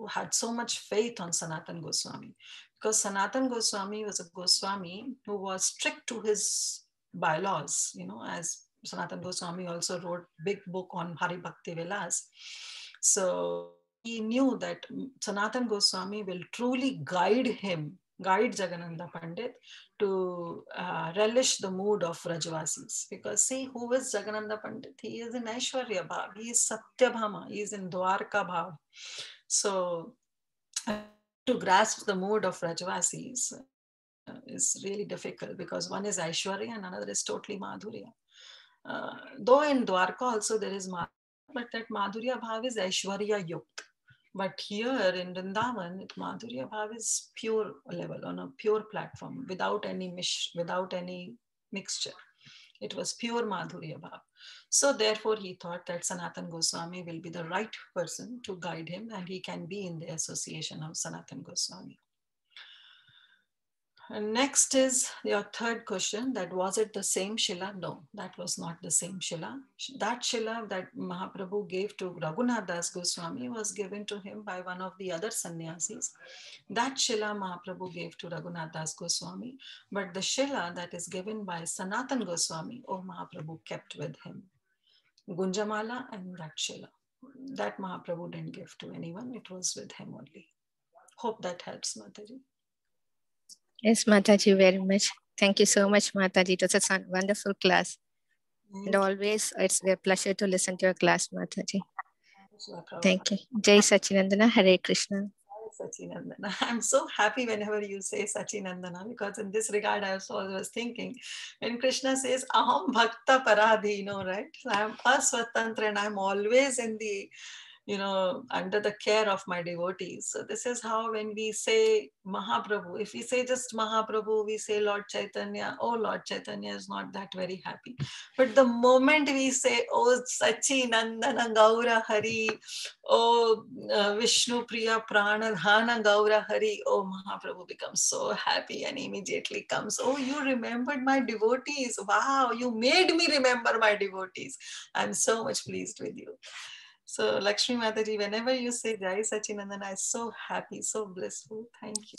had so much faith on Sanatan Goswami, because Sanatan Goswami was a Goswami who was strict to his bylaws, as Sanatan Goswami also wrote big book on Hari Bhakti Vilas. So he knew that Sanatan Goswami will truly guide Jagadananda Pandit to relish the mood of Rajvasis. Because see, who is Jagadananda Pandit? He is in Aishwarya Bhav, he is Satyabhama, he is in Dwarka Bhav. So to grasp the mood of Rajvasis is really difficult because one is Aishwarya and another is totally Madhurya. Though in Dwarka also there is Madhurya, but that Madhurya Bhav is Aishwarya Yukt. But here in Vrindavan, Madhurya Bhav is pure level, on a pure platform, without any mixture. It was pure Madhurya Bhav. So therefore he thought that Sanatan Goswami will be the right person to guide him, and he can be in the association of Sanatan Goswami. And next is your third question, that was it the same Shila? No, that was not the same Shila. That Shila that Mahaprabhu gave to Raghunath Das Goswami was given to him by one of the other sannyasis. That Shila Mahaprabhu gave to Raghunath Das Goswami, but the Shila that is given by Sanatan Goswami, Mahaprabhu kept with him. Gunjamala and that Shila. That Mahaprabhu didn't give to anyone, it was with him only. Hope that helps, Mataji. Yes, Mataji, very much. Thank you so much, Mataji. It was a wonderful class. And always, it's a pleasure to listen to your class, Mataji. Thank you. Jai Sachinandana, Hare Krishna. Sachinandana. I'm so happy whenever you say Sachinandana, because in this regard, I also was thinking, when Krishna says, Aham Bhakta Paradhino, right? So I'm Aswatantra and I'm always in the, under the care of my devotees. So this is how when we say Mahaprabhu, if we say just Mahaprabhu, we say Lord Chaitanya, Lord Chaitanya is not that very happy. But the moment we say, Sachinandana Gaura Hari, Vishnu Priya Pranadhana Gaura Hari, Mahaprabhu becomes so happy and immediately comes, you remembered my devotees. Wow, you made me remember my devotees. I'm so much pleased with you. So Lakshmi Mataji, whenever you say Jai Sachinandana, I'm so happy, so blissful. Thank you.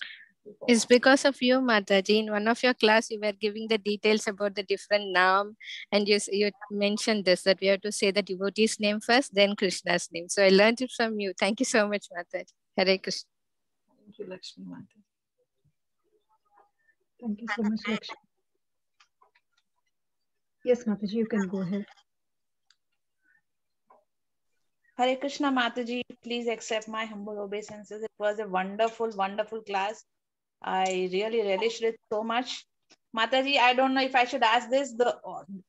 It's because of you, Mataji. In one of your class, you were giving the details about the different naam, and you mentioned this, that we have to say the devotee's name first, then Krishna's name. So I learned it from you. Thank you so much, Mataji. Hare Krishna. Thank you, Lakshmi Mataji. Thank you so much, Lakshmi. Yes, Mataji, you can go ahead. Hare Krishna, Mataji, please accept my humble obeisances. It was a wonderful, wonderful class. I really relished it so much. Mataji, I don't know if I should ask this.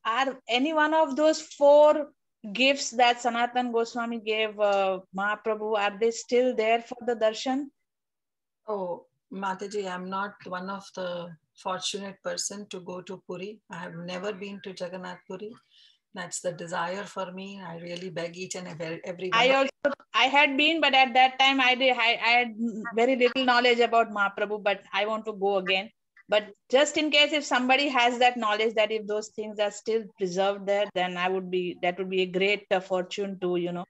Are any one of those 4 gifts that Sanatan Goswami gave Mahaprabhu, are they still there for the darshan? Oh, Mataji, I'm not one of the fortunate person to go to Puri. I have never been to Jagannath Puri. That's the desire for me. I really beg each and every one. I had been, but at that time I had very little knowledge about Mahaprabhu, but I want to go again. But just in case if somebody has that knowledge, that if those things are still preserved there, then that would be a great fortune to,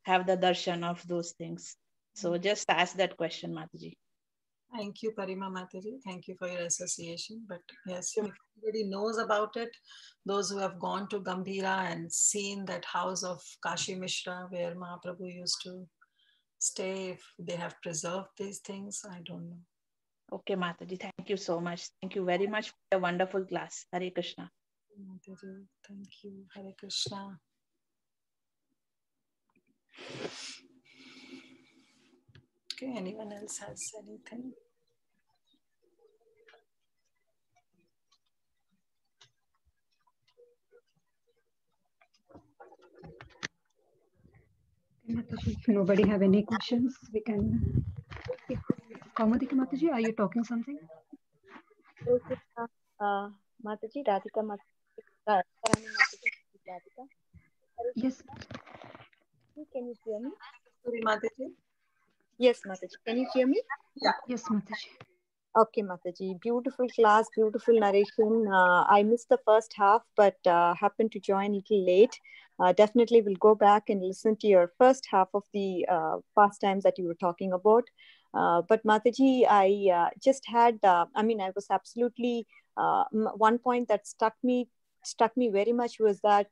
have the darshan of those things. So just ask that question, Mataji. Thank you, Parima Mataji. Thank you for your association. But yes, if anybody knows about it, those who have gone to Gambhira and seen that house of Kashi Mishra where Mahaprabhu used to stay, if they have preserved these things, I don't know. Okay, Mataji, thank you so much. Thank you very much for a wonderful class. Hare Krishna. Mataji, thank you. Hare Krishna. Okay, anyone else has anything? If nobody have any questions, we can. Kaumadika Mataji, are you talking something? Mataji, Radhika Mataji, Radhika. Yes. Can you hear me? Sorry, Mataji. Yes, Mataji. Can you hear me? Yeah. Yes, Mataji. Okay, Mataji. Beautiful class, beautiful narration. I missed the first half, but happened to join a little late. Definitely will go back and listen to your first half of the pastimes that you were talking about. But Mataji, I just had, I was absolutely, one point that struck me very much was that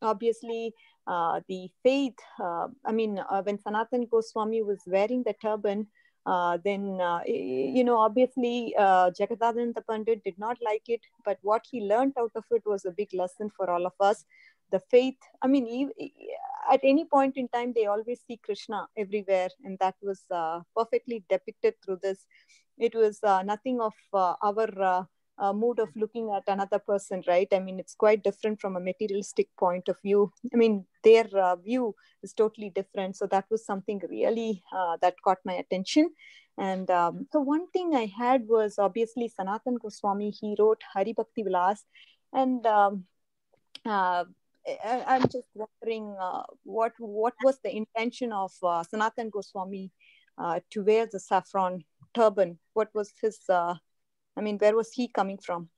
obviously the faith, when Sanatan Goswami was wearing the turban, then obviously Jagadadananda Pandit did not like it, but what he learned out of it was a big lesson for all of us. The faith, at any point in time, they always see Krishna everywhere, and that was perfectly depicted through this. It was nothing of our mood of looking at another person, right? I mean, it's quite different from a materialistic point of view. I mean, their view is totally different. So that was something really that caught my attention. And so one thing I had was obviously Sanatan Goswami, he wrote Hari Bhakti Vilas. And I'm just wondering what was the intention of Sanatan Goswami to wear the saffron turban? What was his, I mean, where was he coming from?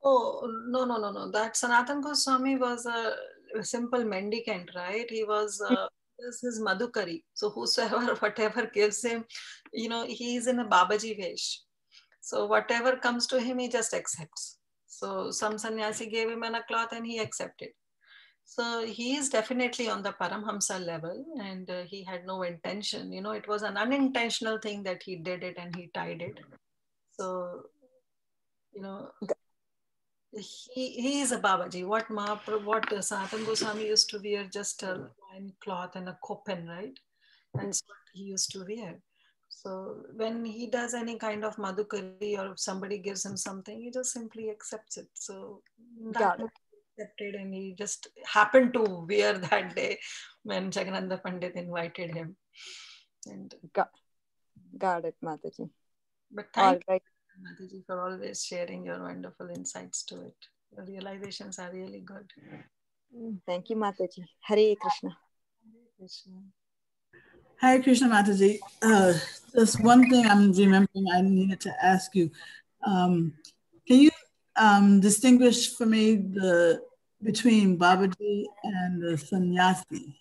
Oh, no. That Sanatan Goswami was a simple mendicant, right? He was his Madhukari. So whosoever, whatever gives him, you know, he's in a Babaji vesh. So whatever comes to him, he just accepts. So some sannyasi gave him a cloth and he accepted. So he is definitely on the Paramhamsa level, and he had no intention. You know, it was an unintentional thing that he did it and he tied it. So, you know, he is a Babaji. What Sanatan Goswami used to wear, just a fine cloth and a kopan, right? That's what he used to wear. So when he does any kind of madhukari, or if somebody gives him something, he just simply accepts it. So that accepted, and he just happened to wear that day when Jagannatha Pandit invited him. And got it, Mataji. But thank you, Mataji, for always sharing your wonderful insights to it. Your realizations are really good. Thank you, Mataji. Hare Krishna. Hare Krishna. Hare Krishna, Mataji. Just one thing I'm remembering I needed to ask you. Can you distinguish for me between Babaji and the sannyasi?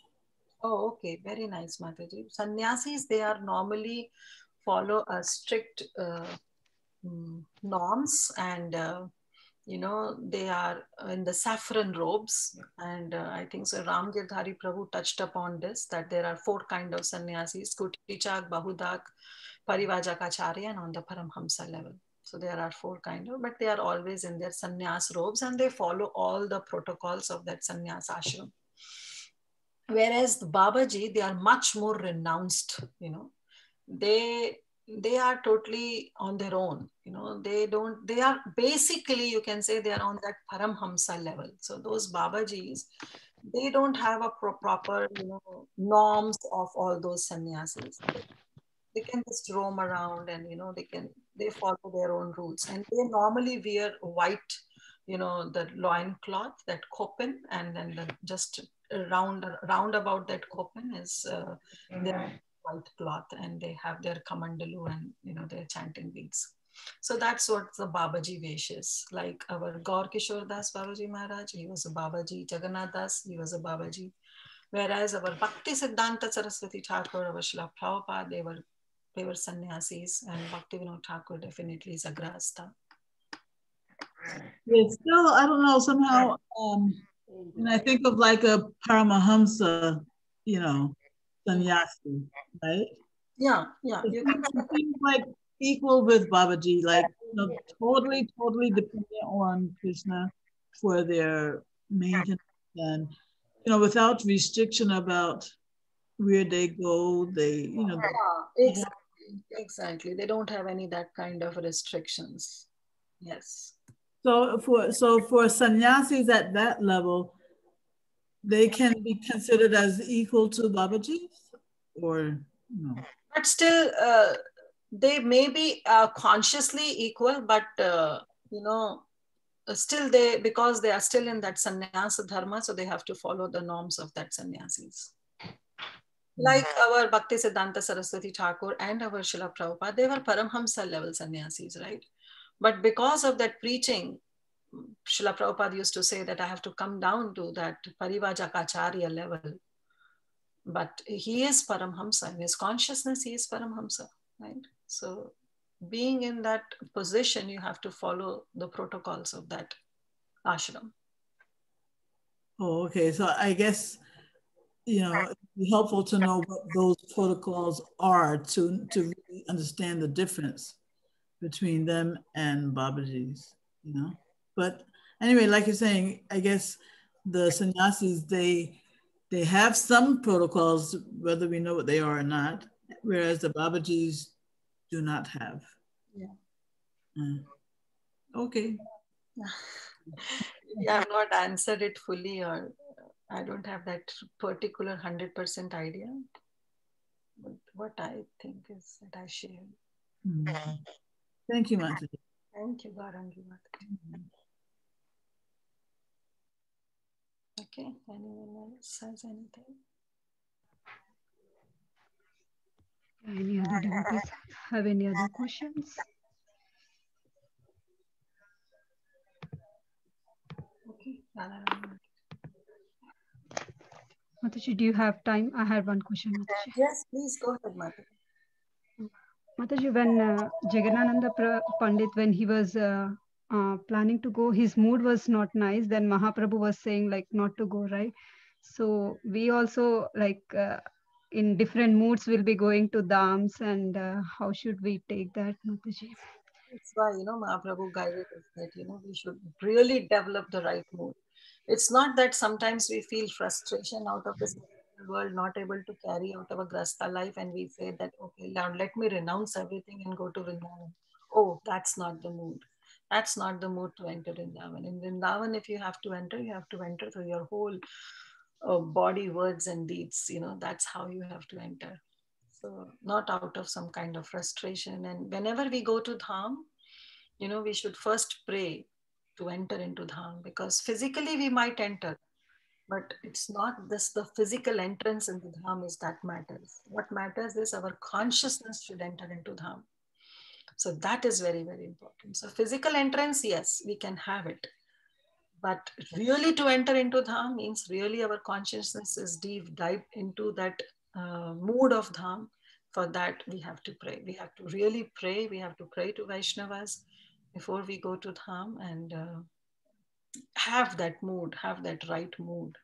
Oh, okay. Very nice, Mataji. Sannyasis, they are normally follow a strict norms, and you know, they are in the saffron robes. And I think so Ram Girdhari Prabhu touched upon this, that there are 4 kinds of sannyasis: Kutichak, Bahudak, Parivajakacharya, and on the Paramhamsa level. So there are 4 kinds of, but they are always in their sannyas robes, and they follow all the protocols of that sannyas ashram. Whereas the Babaji, they are much more renounced, you know. They are totally on their own, you know. They are basically, you can say, they are on that Paramhamsa level. So those Babajis, they don't have a proper, you know, norms of all those sannyasis. They can just roam around, and, you know, they follow their own rules. And they normally wear white, you know, the loin cloth, that kopan, and then just round about that kopan is their white cloth, and they have their kamandalu and, you know, their chanting beads. So that's what the Babaji vesh is. Like our Gaur Kishore Das Babaji Maharaj, he was a Babaji. Jagannath Das, he was a Babaji. Whereas our Bhakti Siddhanta Saraswati Thakur, our Srila Prabhupada, they were sannyasis, and Bhakti Vinod Thakur definitely is a grahastha. Yeah, still, I don't know, somehow, when I think of like a Paramahamsa, you know, sannyasi, right? Yeah. It seems like equal with Babaji, like, you know, totally dependent on Krishna for their maintenance, and, you know, without restriction about where they go, you know. Exactly. They don't have any that kind of restrictions. Yes. So for sannyasis at that level, they can be considered as equal to Babaji, or no? But still, they may be consciously equal, but you know, still because they are still in that sannyasa dharma, so they have to follow the norms of that sannyasis. Like our Bhakti Siddhanta Saraswati Thakur and our Srila Prabhupada, they were Paramhamsa level sannyasis, right? But because of that preaching, Srila Prabhupada used to say that I have to come down to that Parivajakacharya level. But he is Paramhamsa. In his consciousness, he is Paramhamsa, right? So being in that position, you have to follow the protocols of that ashram. Oh, okay. So I guess, you know, it'd be helpful to know what those protocols are to really understand the difference between them and Babaji's, you know. But anyway, like you're saying, I guess the sannyasis, they have some protocols, whether we know what they are or not, whereas the Babajis do not have. Yeah. Okay. I have not answered it fully, or I don't have that particular 100% idea. But what I think is that I share. Thank you, Mataji. Thank you, Garangi Mataji. Okay, anyone else has anything? Any other devotees have any other questions? Okay, Mataji, do you have time? I had one question, Mataji. Yes, please go ahead, Mataji. Mataji, when Jagannananda Pandit, when he was planning to go, his mood was not nice. Then Mahaprabhu was saying like not to go, right? So we also like in different moods will be going to dhams, and how should we take that, Mataji? That's why, Mahaprabhu guided us that, we should really develop the right mood. It's not that sometimes we feel frustration out of this world, not able to carry out our grasta life, and we say that, okay, now let me renounce everything and go to Vrindavan. Oh, that's not the mood. That's not the mood to enter Vrindavan. In Vrindavan, if you have to enter through your whole body, words, and deeds. That's how you have to enter. So not out of some kind of frustration. And whenever we go to Dham, we should first pray to enter into Dham, because physically we might enter, but it's not the physical entrance into Dham is that matters. What matters is our consciousness should enter into Dham. So that is very, very important. So physical entrance, yes, we can have it. But really to enter into Dham means really our consciousness is deep dive into that mood of Dham. For that, we have to pray. We have to really pray. We have to pray to Vaishnavas before we go to Dham, and have that mood, have that right mood.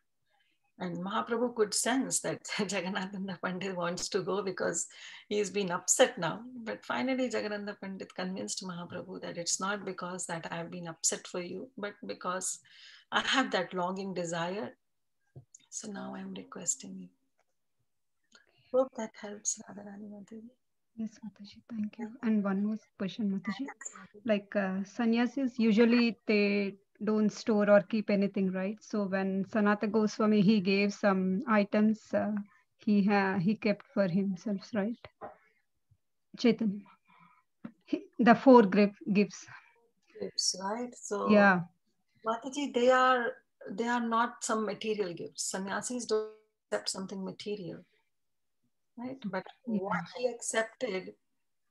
And Mahaprabhu could sense that Jagannatha Pandit wants to go because he's been upset now. But finally, Jagannatha Pandit convinced Mahaprabhu that it's not because that I have been upset for you, but because I have that longing desire. So now I'm requesting you. Hope that helps, Radharani Mataji. Yes, Mataji, thank you. And one more question, Mataji. Like sannyasis, usually they don't store or keep anything, right? So when Sanatana Goswami, he gave some items he kept for himself, right? Chaitanya. The 4 gifts. Gifts, right? So yeah, Mataji, they are not some material gifts. Sannyasis don't accept something material, right? But what he accepted,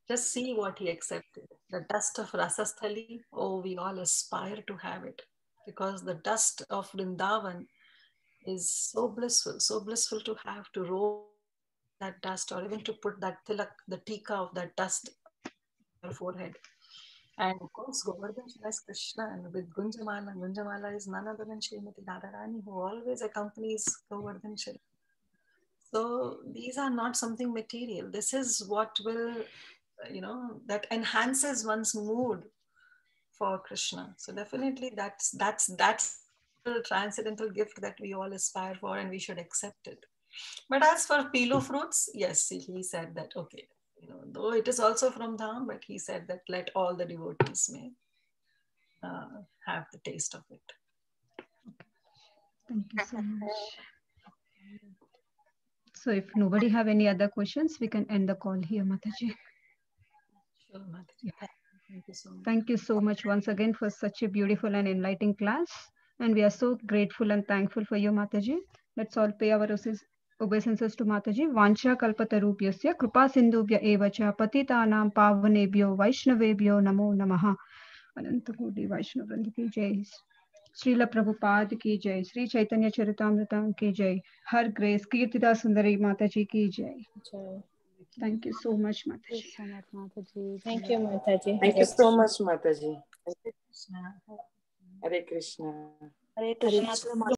just see what he accepted. The dust of Rasasthali, oh, we all aspire to have it, because the dust of Vrindavan is so blissful to have, to roll that dust, or even to put that tilak, the tika of that dust on your forehead. And of course, Govardhan is Krishna, and with Gunjamala. Gunjamala is none other than Srimati Radharani, who always accompanies Govardhan Shri. So these are not something material. This is what will, that enhances one's mood for Krishna. So definitely that's the transcendental gift that we all aspire for, and we should accept it. But as for Pilo fruits, yes, he said that, okay, though it is also from Dham, but he said that let all the devotees may have the taste of it. Thank you so much. So if nobody have any other questions, we can end the call here, Mataji. Sure, Mataji. Thank you so much. Thank you so much once again for such a beautiful and enlightening class. And we are so grateful and thankful for you, Mataji. Let's all pay our obeisances to Mataji. Vancha kalpatarubhyasya kripa sindhubhya evacha patitanam pavanebhyo vaishnavebhyo namo namaha. Anantakoti Vaishnavavrinda ki jai. Srila Prabhupada ki jai. Sri Chaitanya Charitamrita ki jai. Har Grace Kirtida Sundari Mataji ki jai. Thank you so much, Mataji. Thank you so much, Mataji. Thank you, Mataji. Thank you so much, Mataji. Hare Krishna. Hare Krishna.